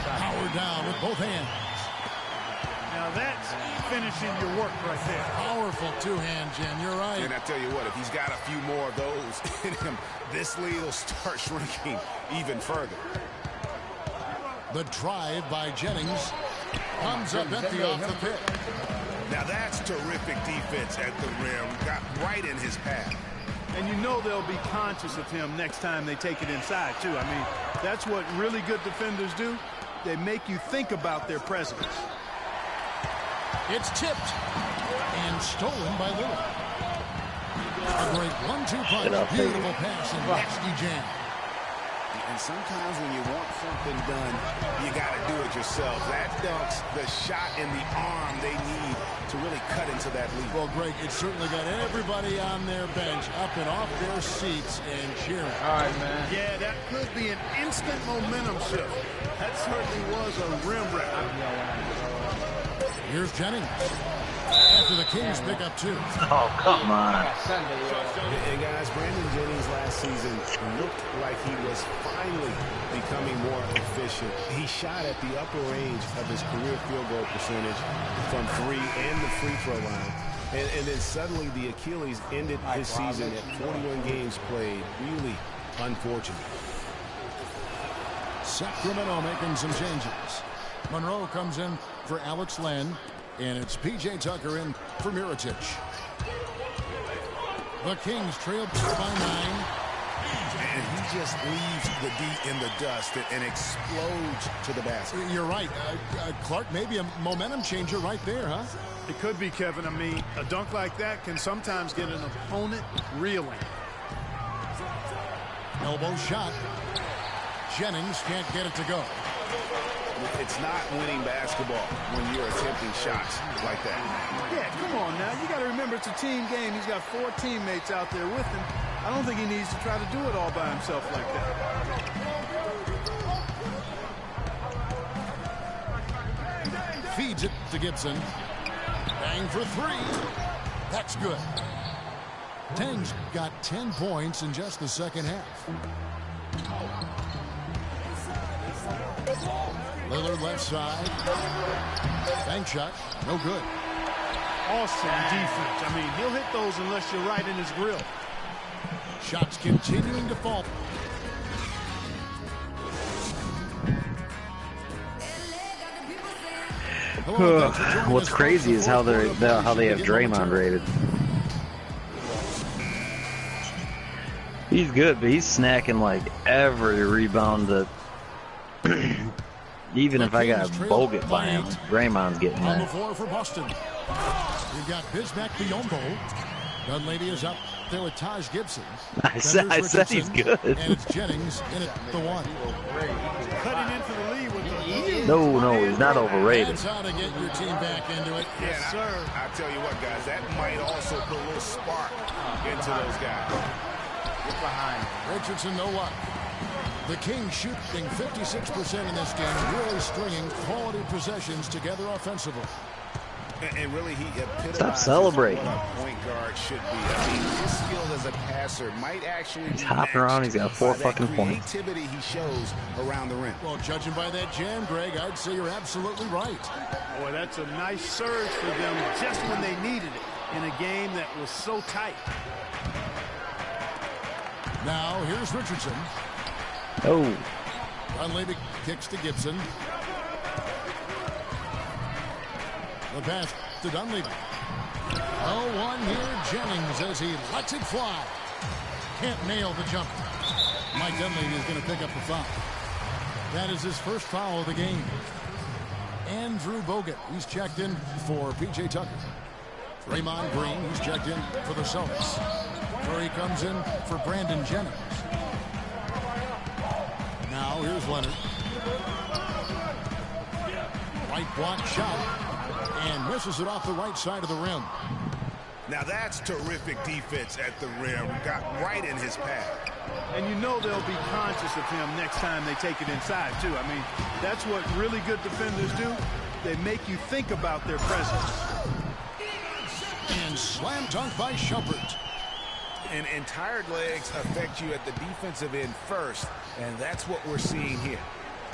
Howard down with both hands. Now that's finishing your work right there. Powerful two-hand, Jim. You're right. And I tell you what, if he's got a few more of those in him, this lead will start shrinking even further. The drive by Jennings comes up empty off the pick. Now that's terrific defense at the rim. Got right in his path. And you know they'll be conscious of him next time they take it inside, too. I mean, that's what really good defenders do. They make you think about their presence. It's tipped and stolen by Lillard. A great 1-2 punch. Beautiful pass and nasty jam. And sometimes when you want something done, you got to do it yourself. That dunks the shot in the arm they need to really cut into that lead. Well, Greg, it certainly got everybody on their bench up and off their seats and cheering. All right, man. Yeah, that could be an instant momentum shift. That certainly was a rim wrap. Here's Jennings. After the Kings pick up 2. Oh, come on. And guys, Brandon Jennings last season looked like he was finally becoming more efficient. He shot at the upper range of his career field goal percentage from 3 and the free throw line. And then suddenly the Achilles ended his season at 41 games played. Really unfortunate. Sacramento making some changes. Monroe comes in for Alex Len, and it's P.J. Tucker in for Mirotic. The Kings trail by 9. And he just leaves the D in the dust and explodes to the basket. You're right. Clark, maybe a momentum changer right there, huh? It could be, Kevin. I mean, a dunk like that can sometimes get an opponent reeling. Elbow shot. Jennings can't get it to go. It's not winning basketball when you're attempting shots like that. Yeah, come on now. You got to remember it's a team game. He's got 4 teammates out there with him. I don't think he needs to try to do it all by himself like that. Feeds it to Gibson. Bang for 3. That's good. Tang's got 10 points in just the second half. Lillard left side. Bank shot. No good. Awesome defense. I mean, he'll hit those unless you're right in his grill. Shots continuing to fall. What's crazy is how they have Draymond rated. He's good, but he's snacking like every rebound that. Even if I got Bogut by him, Draymond's getting on the that. floor for Boston. We've got Bismack Biyombo. Dunleavy is up there with Taj Gibson. I said he's good. And it's Jennings in at the 1. Cutting into the lead with the No, he's not overrated. That's how to get your team back into it. Yes, sir. I tell you what, guys, that might also put a little spark into those guys. Get behind. Richardson, no luck. The Kings shooting 56% in this game, really stringing quality possessions together offensively. And really, he epitomizes Stop celebrating. what a point guard should be. I mean, his skill as a passer might actually He's be hopping around. He's got 4 by that fucking points. creativity he shows around the rim. Well, judging by that jam, Greg, I'd say you're absolutely right. Boy, that's a nice surge for them just when they needed it in a game that was so tight. Now, here's Richardson. Oh, Dunleavy kicks to Gibson. The pass to Dunleavy. Oh, 1 here, Jennings, as he lets it fly. Can't nail the jump. Mike Dunleavy is going to pick up the foul. That is his first foul of the game. Andrew Bogut, he's checked in for P.J. Tucker. Draymond Green, he's checked in for the Celtics. Curry comes in for Brandon Jennings. Now here's Leonard. Right block shot and misses it off the right side of the rim. Now that's terrific defense at the rim. Got right in his path. And you know they'll be conscious of him next time they take it inside, too. I mean, that's what really good defenders do. They make you think about their presence. And slam dunk by Shumpert. And tired legs affect you at the defensive end first, and that's what we're seeing here.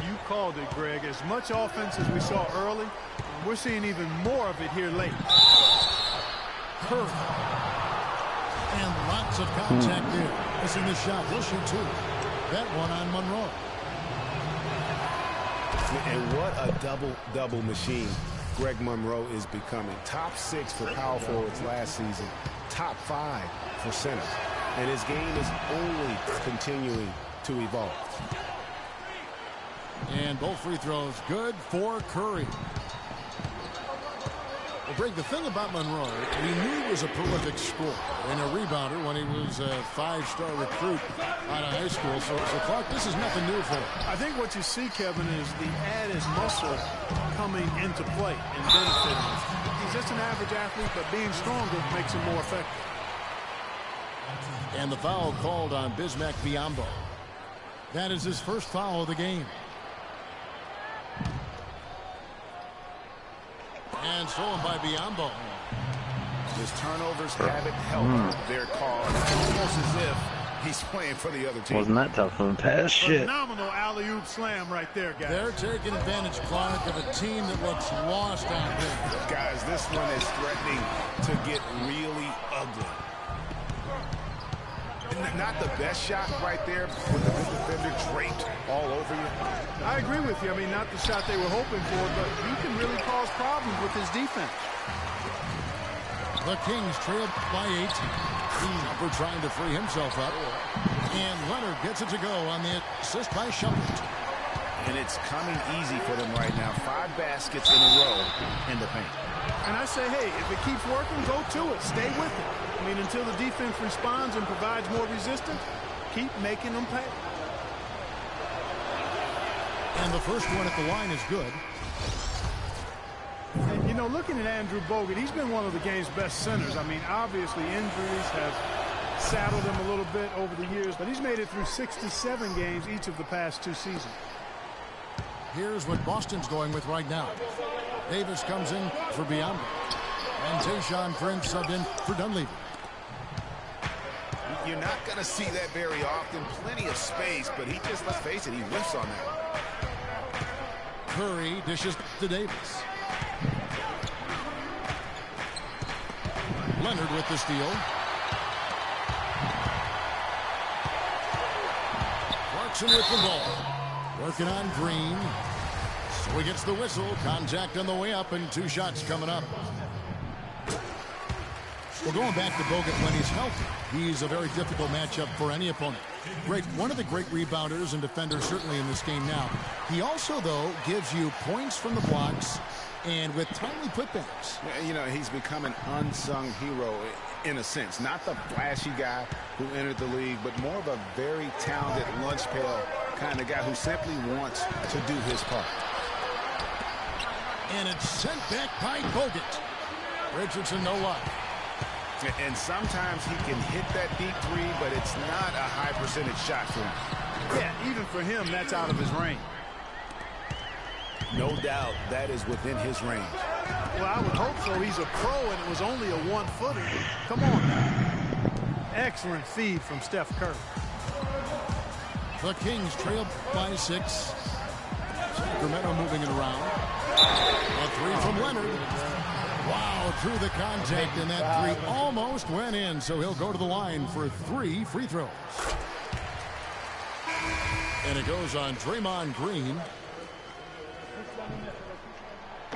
You called it, Greg. As much offense as we saw early, we're seeing even more of it here late. Curry. And lots of contact there. Missing the shot. He'll shoot 2. That one on Monroe. And what a double-double machine Greg Monroe is becoming. Top 6 for power forwards last season. Top 5 for centers. And his game is only continuing to evolve. And both free throws good for Curry. Well, Greg, the thing about Monroe, we knew he was a prolific scorer and a rebounder when he was a 5-star recruit out of high school. So Clark, this is nothing new for him. I think what you see, Kevin, is the added muscle coming into play and benefiting him. He's just an average athlete, but being stronger makes him more effective. And the foul called on Bismack Biyombo. That is his first foul of the game. And stolen by Biyombo. His turnovers haven't helped their cause. Almost as if he's playing for the other team. wasn't that tough of a pass? Shit. Phenomenal alley-oop slam right there, guys. They're taking advantage, Clark, of a team that looks lost out there. Guys, this one is threatening to get really ugly. Not the best shot right there with the defender draped all over you. I agree with you. I mean, not the shot they were hoping for, but he can really cause problems with his defense. The Kings trail by 8. Shumpert trying to free himself up. And Leonard gets it to go on the assist by Shumpert. And it's coming easy for them right now. 5 baskets in a row in the paint. And I say, hey, if it keeps working, go to it. Stay with it. I mean, until the defense responds and provides more resistance, Keep making them pay. And the first one at the line is good. And, you know, looking at Andrew Bogut, he's been one of the game's best centers. I mean, obviously injuries have saddled him a little bit over the years, but he's made it through 67 games each of the past 2 seasons. Here's what Boston's going with right now. Davis comes in for Beyond. And Tayshaun Prince subbed in for Dunleavy. You're not going to see that very often. Plenty of space, but he just, let's face it, he whiffs on that. Curry dishes to Davis. Leonard with the steal. Clarkson with the ball. Working on Green. So he gets the whistle. Contact on the way up and 2 shots coming up. Well, going back to Bogut when he's healthy, he's a very difficult matchup for any opponent. One of the great rebounders and defenders certainly in this game now. He also, though, gives you points from the blocks and with timely putbacks. You know, he's become an unsung hero in a sense. Not the flashy guy who entered the league, but more of a very talented lunch pail kind of guy who simply wants to do his part. And it's sent back by Bogut. Richardson no luck. And sometimes he can hit that deep three, but it's not a high percentage shot for him. Yeah, even for him, that's out of his range. No doubt that is within his range. Well, I would hope so. He's a pro, and it was only a 1-footer. Come on now. Excellent feed from Steph Curry. The Kings trail by 6. Sacramento moving it around. A 3 from Leonard. Wow, through the contact, and that 3 almost went in, so he'll go to the line for 3 free throws. And it goes on Draymond Green.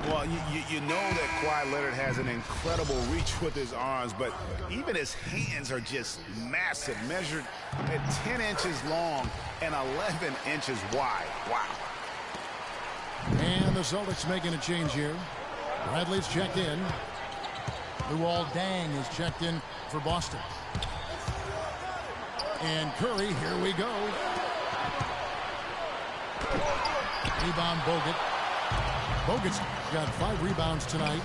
Well, you know that Kawhi Leonard has an incredible reach with his arms, but even his hands are just massive, measured at 10 inches long and 11 inches wide. Wow. And the Celtics making a change here. Bradley's checked in. Luol Deng is checked in for Boston. And Curry, here we go. Rebound Bogut. Bogut's got 5 rebounds tonight.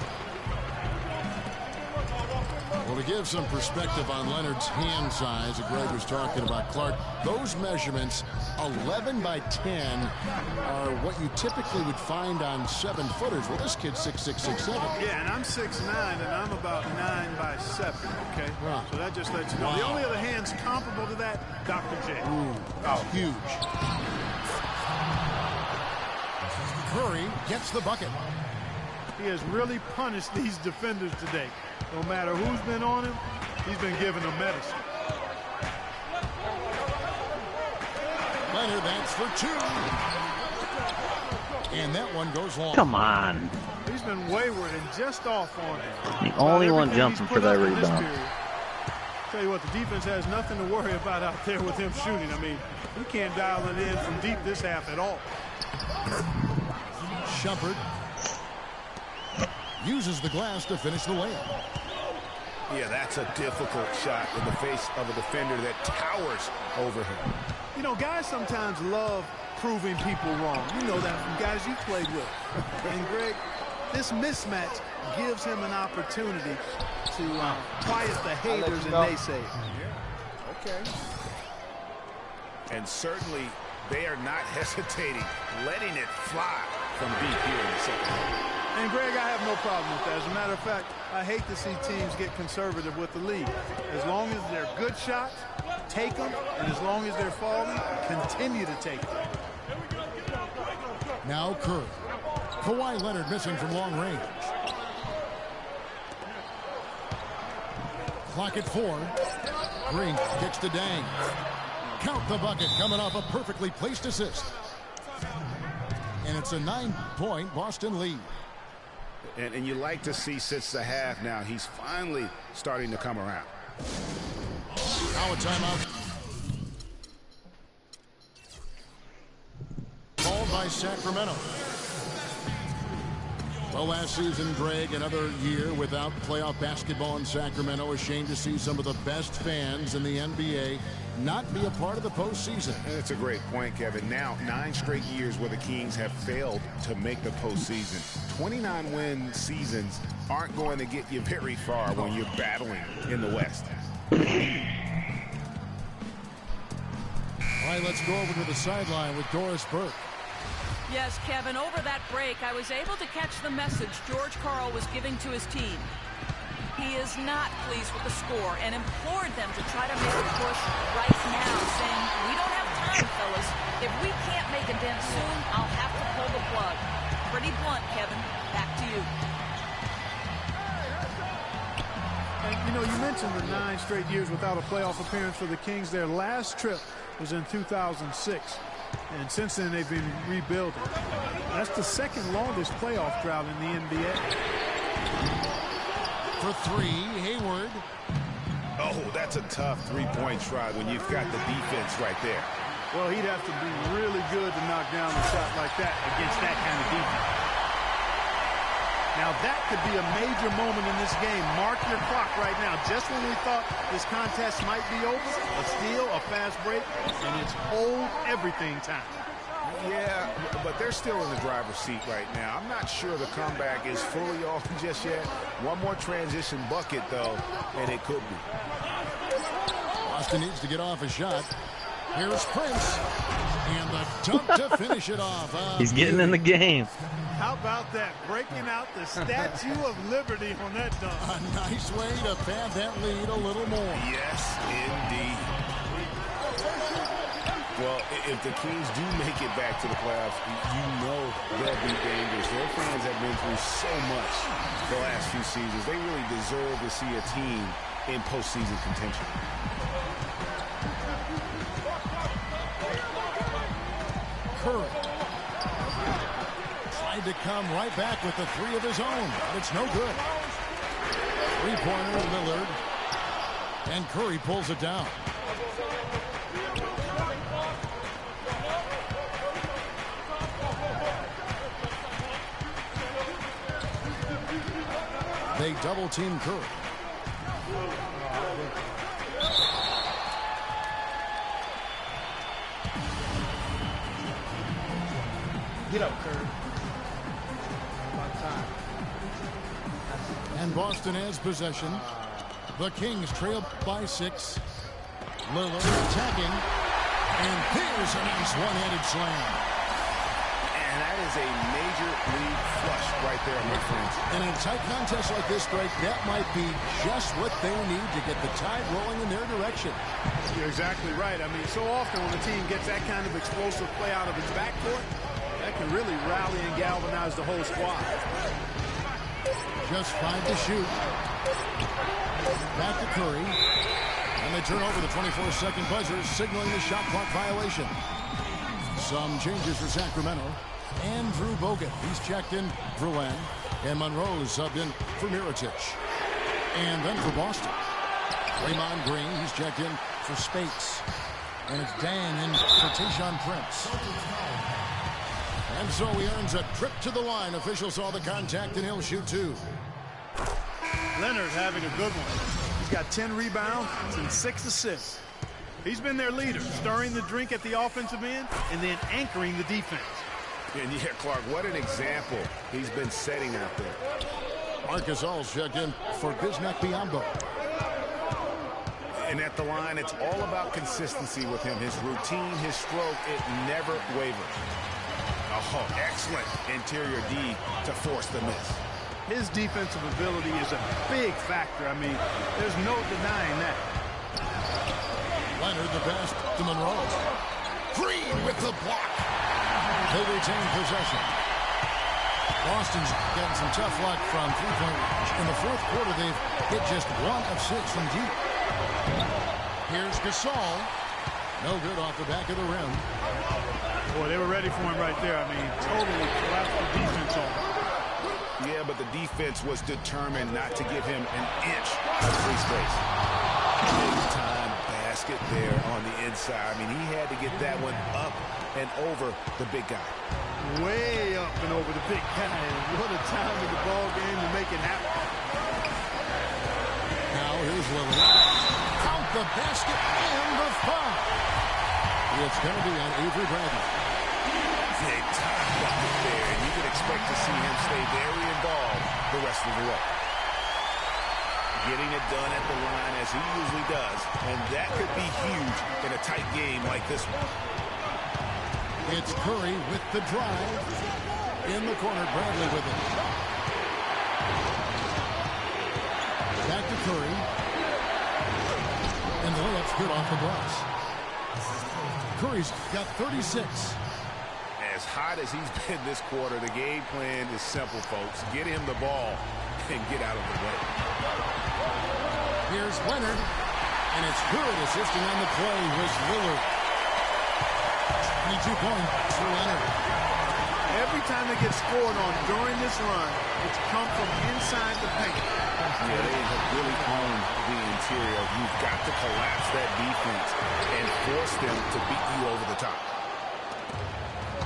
Well, to give some perspective on Leonard's hand size that Greg was talking about, Clark, those measurements, 11 by 10, are what you typically would find on 7-footers. Well, this kid's 6'6", 6'7". Yeah, and I'm 6'9", and I'm about 9 by 7, okay? Wow. So that just lets you know. Wow. The only other hands comparable to that, Dr. J. Ooh, oh, huge. Curry gets the bucket. He has really punished these defenders today. No matter who's been on him, he's been giving them medicine. Leonard, that's for 2. And that one goes long. Come on. He's been wayward and just off on it. The only one jumping for that rebound. Tell you what, the defense has nothing to worry about out there with him shooting. I mean, he can't dial it in from deep this half at all. Shumpert uses the glass to finish the layup. Yeah, that's a difficult shot in the face of a defender that towers over him. You know, guys sometimes love proving people wrong. You know that from guys you played with. And, Greg, this mismatch gives him an opportunity to quiet the haters and naysayers. Yeah, okay. And certainly they are not hesitating, letting it fly from deep here in the second half. And, Greg, I have no problem with that. As a matter of fact, I hate to see teams get conservative with the lead. As long as they're good shots, take them. And as long as they're falling, continue to take them. Now Curry. Kawhi Leonard missing from long range. Clock at 4. Green kicks to Deng. Count the bucket coming off a perfectly placed assist. And it's a 9-point Boston lead. And you like to see since the half now, he's finally starting to come around. Now a timeout. Called by Sacramento. Well, last season, Greg, another year without playoff basketball in Sacramento. A shame to see some of the best fans in the NBA not be a part of the postseason. That's a great point, Kevin. Now, 9 straight years where the Kings have failed to make the postseason. 29-win seasons aren't going to get you very far when you're battling in the West. All right, let's go over to the sideline with Doris Burke. Yes, Kevin, over that break, I was able to catch the message George Karl was giving to his team. He is not pleased with the score and implored them to try to make a push right now, saying, we don't have time, fellas. If we can't make a dent soon, I'll have to pull the plug. Pretty blunt, Kevin. Back to you. And, you know, you mentioned the 9 straight years without a playoff appearance for the Kings. Their last trip was in 2006. And since then, they've been rebuilding. That's the second longest playoff drought in the NBA. For 3, Hayward. Oh, that's a tough three-point try when you've got the defense right there. Well, he'd have to be really good to knock down a shot like that against that kind of defense. Now, that could be a major moment in this game. Mark your clock right now. Just when we thought this contest might be over, a steal, a fast break, and it's hold everything time. Yeah, but they're still in the driver's seat right now. I'm not sure the comeback is fully off just yet. One more transition bucket, though, and it could be. Boston needs to get off a shot. Here's Prince. And the dunk to finish it off. He's getting in the game. How about that? Breaking out the Statue of Liberty on that dunk. A nice way to pad that lead a little more. Yes, indeed. Well, if the Kings do make it back to the playoffs, you know they'll be dangerous. Their fans have been through so much the last few seasons. They really deserve to see a team in postseason contention. Curry tried to come right back with the 3 of his own, but it's no good. 3-pointer, Lillard. And Curry pulls it down. They double-team Curry. Get up, Curry. About time. And Boston has possession. The Kings trail by 6. Lillard attacking. And here's a nice one-handed slam. And that is a major league flush right there, my friends. And in a tight contest like this, Greg, that might be just what they need to get the tide rolling in their direction. You're exactly right. I mean, so often when a team gets that kind of explosive play out of its backcourt, that can really rally and galvanize the whole squad. Just 5 to shoot. Back to Curry. And they turn over the 24-second buzzer, signaling the shot clock violation. Some changes for Sacramento. Andrew Bogut, he's checked in for Len. And Monroe's subbed in for Mirotic. And then for Boston, Draymond Green, he's checked in for Spates. And it's Dan in for Tayshaun Prince. And so he earns a trip to the line. Officials saw the contact, and he'll shoot 2. Leonard having a good one. He's got 10 rebounds and 6 assists. He's been their leader, stirring the drink at the offensive end and then anchoring the defense. And yeah, Clark, what an example he's been setting out there. Marcus All's checked in for Bismack Biyombo. And at the line, it's all about consistency with him. His routine, his stroke, it never wavers. Oh, excellent interior D to force the miss. His defensive ability is a big factor. I mean, there's no denying that. Leonard the best to Monroe. Green with the block. They retain possession. Boston's gotten some tough luck from three-point range. In the fourth quarter, they've hit just 1 of 6 from deep. Here's Gasol. No good off the back of the rim. Boy, they were ready for him right there. I mean, totally collapsed the defense on him. Yeah, but the defense was determined not to give him an inch of free space. Big-time basket there on the inside. I mean, he had to get that one up and over the big guy. way up and over the big guy. And what a time in the ball game to make it happen. Now here's Lillard. Count the basket and the foul. It's going to be on Avery Bradley. Big time bucket there, and you can expect to see him stay very involved the rest of the way. Getting it done at the line as he usually does, and that could be huge in a tight game like this one. It's Curry with the drive. In the corner, Bradley with it. Back to Curry. And the layup's good off the glass. Curry's got 36. As hot as he's been this quarter, the game plan is simple, folks. Get him the ball and get out of the way. Here's Leonard. And it's good assisting on the play was Lillard. 22 points for Leonard. Every time they get scored on during this run, it's come from inside the paint. Yeah, they have really honed the interior. You've got to collapse that defense and force them to beat you over the top.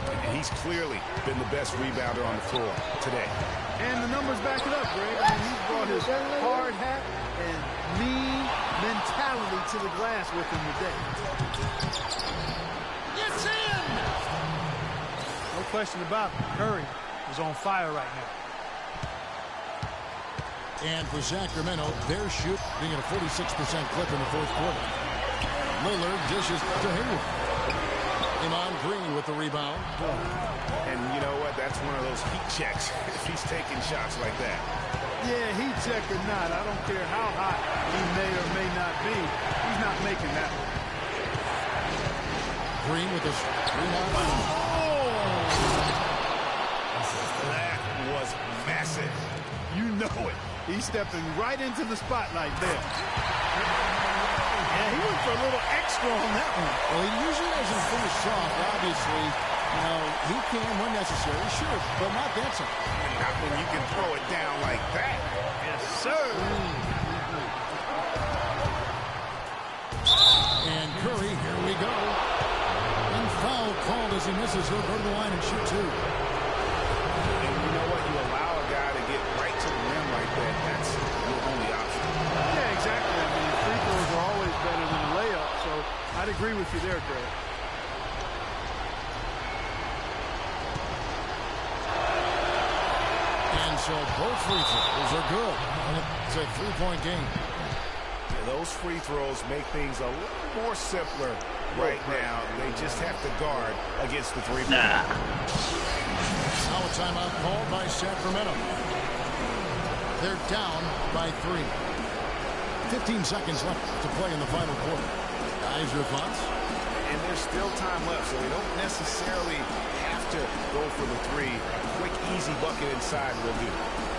And he's clearly been the best rebounder on the floor today. And the numbers back it up, Greg. I mean, he's brought his hard hat and mean mentality to the glass with him today. It's in! No question about it. Curry is on fire right now. And for Sacramento, they're shooting at a 46% clip in the fourth quarter. Lillard dishes to Hayward. Iman Green with the rebound. And you know what? That's one of those heat checks if he's taking shots like that. Yeah, heat check or not, I don't care how hot he may or may not be. He's not making that one. Green with the rebound. That was massive. You know it. He's stepping right into the spotlight there. Yeah, he went for a little extra on that one. Well, he usually doesn't finish soft, obviously. You know, he can when necessary, sure, but not that time. Not when you can throw it down like that. Yes, sir. And Curry, here we go. And foul called as he misses. He'll go to the line and shoot two. And you know what? You allow a guy to get right to the rim like that. That's your only option. Yeah, exactly. I mean, free throws are always better than a layup, so I'd agree with you there, Greg. And so both free throws are good. And it's a three-point game. Yeah, those free throws make things a little more simpler right now. They just have to guard against the three-point. Now a timeout called by Sacramento. They're down by 3. 15 seconds left to play in the final quarter. Guys, your thoughts? And there's still time left, so they don't necessarily have to go for the three. Quick, easy bucket inside will do.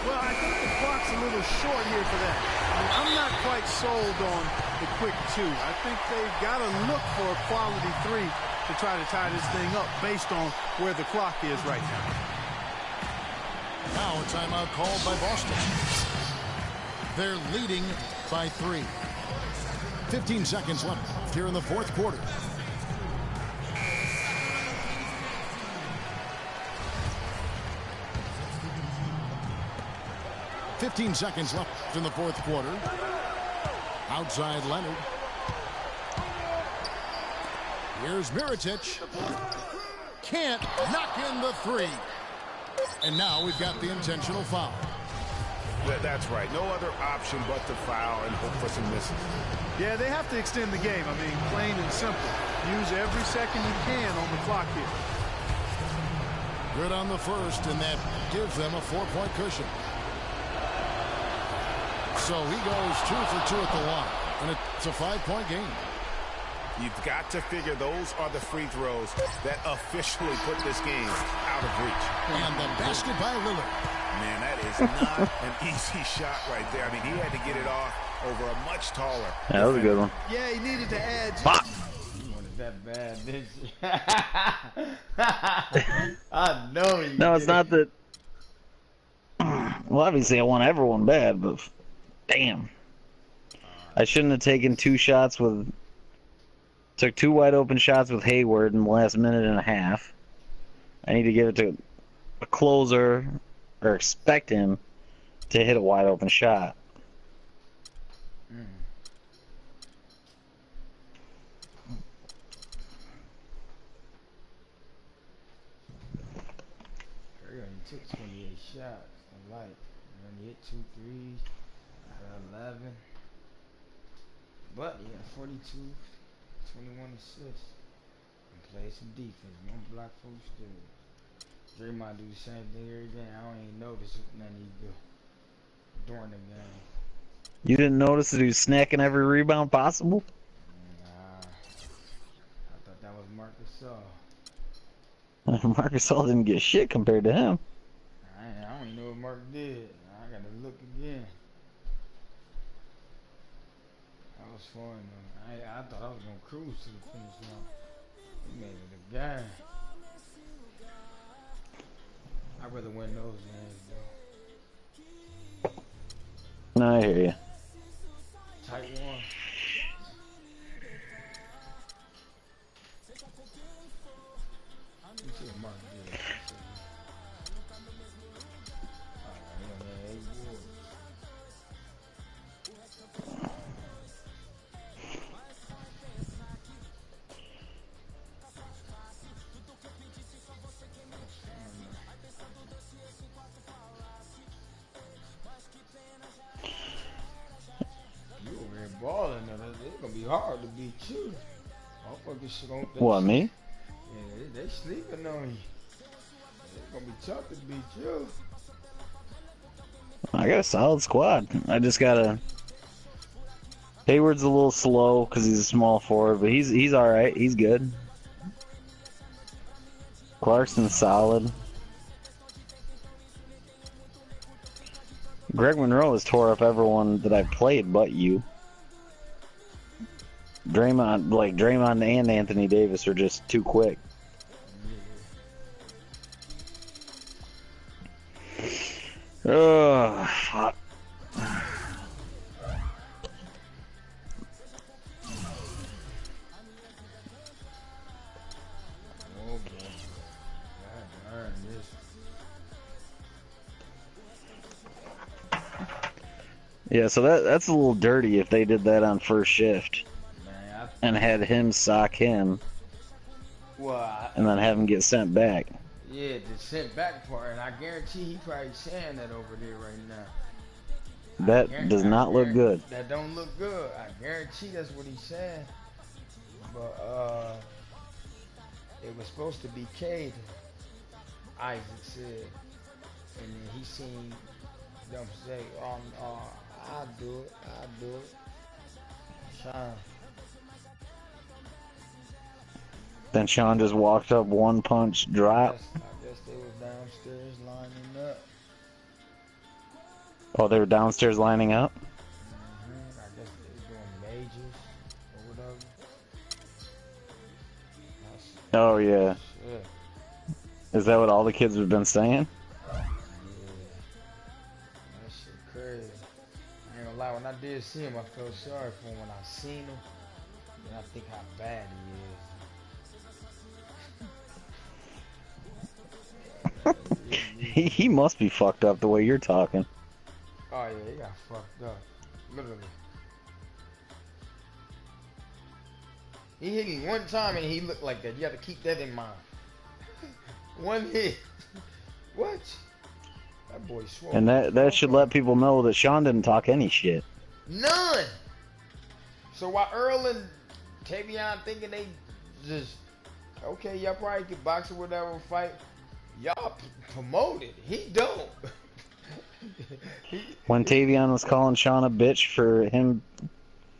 Well, I think the clock's a little short here for that. I mean, I'm not quite sold on the quick two. I think they've got to look for a quality three to try to tie this thing up based on where the clock is right now. Now a timeout called by Boston. They're leading by 3. 15 seconds left here in the fourth quarter. "15 seconds left in the fourth quarter. Outside Leonard. Here's Mirotic. Can't knock in the 3. And now we've got the intentional foul. That's right. No other option but to foul and hope for some misses. Yeah, they have to extend the game. I mean, plain and simple. Use every second you can on the clock here. Good on the first, and that gives them a 4-point cushion. So he goes 2 for 2 at the line, and it's a 5-point game. You've got to figure those are the free throws that officially put this game out of reach. And the basket by Lillard. Man, that is not an easy shot right there. I mean, he had to get it off over a much taller. That was a good one. Yeah, he needed to add. Pop. That bad, bitch. I know you. No, it's not that. Well, obviously, I want everyone bad, but damn. I shouldn't have taken 2 shots with. Took 2 wide open shots with Hayward in the last minute and a half. I need to give it to a closer, or expect him to hit a wide open shot. Curry only took 28 shots. I like. He only hit 2 threes out of 11. But he had 42, 21 assists. And played some defense. One block, 4 steals. Draymond do the same thing every game. I don't even notice nothing he do during the game. You didn't notice that he was snacking every rebound possible? Nah, I thought that was Marcus All. Marcus All didn't get shit compared to him. I don't even know what Mark did. I gotta look again. That was fun though. I thought I was gonna cruise to the finish line. He made it a game. I'd rather win those games though. No, I hear you. Tight one. Let me see what Mark did. He only had 8 boards. You over here balling, it's gonna be hard to beat you. Motherfuckers shit on that What, shit. me? Yeah, they sleeping on you. It's gonna be tough to beat you. I got a solid squad. I just gotta. Hayward's a little slow because he's a small forward, but he's all right. He's good. Clarkson's solid. Greg Monroe has tore up everyone that I've played but you. Draymond and Anthony Davis are just too quick. Oh, fuck. Oh boy. I earned this. Yeah, so that's a little dirty if they did that on first shift Man, and had him sock him and then have him get sent back. yeah, the sent back part, and I guarantee he probably saying that over there right now. That does not look good. That don't look good. I guarantee that's what he's saying. But it was supposed to be Cade, Isaac said, and then he seen them say, I'll do it. Sean. Then Sean just walked up, one punch, drop. I guess they was downstairs lining up. Oh, they were downstairs lining up? I guess they was doing majors or whatever. Oh, yeah. Shit. Is that what all the kids have been saying? Yeah. That shit crazy. I ain't gonna lie, when I did see him, I felt sorry for him when I seen him. And I think how bad he is. He must be fucked up the way you're talking. Oh yeah, he got fucked up. Literally. He hit me one time and he looked like that. You gotta keep that in mind. One hit. What? That boy swole. And that should let people know that Sean didn't talk any shit. None. So while Earl and Tavion thinking they just okay, y'all probably could box or whatever, fight. Y'all promoted. He don't. When Tavion was calling Sean a bitch for him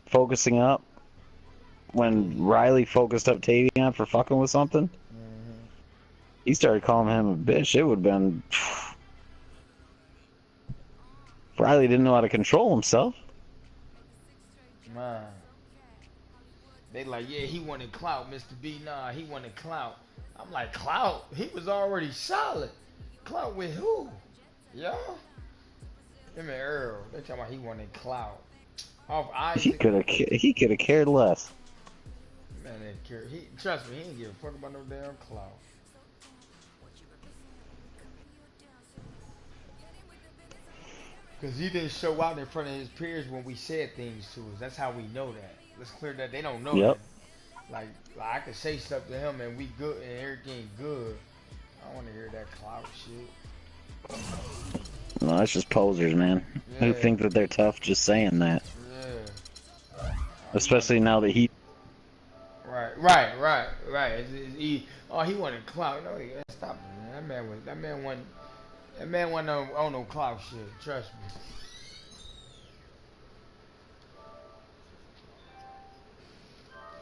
focusing up, when Riley focused up Tavion for fucking with something, he started calling him a bitch. It would have been... Riley didn't know how to control himself. Man. They like, yeah, he wanted clout, Mr. B. Nah, he wanted clout. I'm like, clout? He was already solid. Clout with who? Y'all? Him and Earl. They talking about he wanted clout. Off Isaac. He could have cared less. Man, didn't care. Trust me, he didn't give a fuck about no damn clout. Because he didn't show out in front of his peers when we said things to us. That's how we know that. Let's clear that. They don't know Yep. that. Like I could say stuff to him and we good and everything good. I don't want to hear that clout shit. No, that's just posers, man. Yeah. Who think that they're tough just saying that. Yeah. Especially now that he... Right. He wanted clout. No, stop it, man. That man wasn't on no clout shit. Trust me.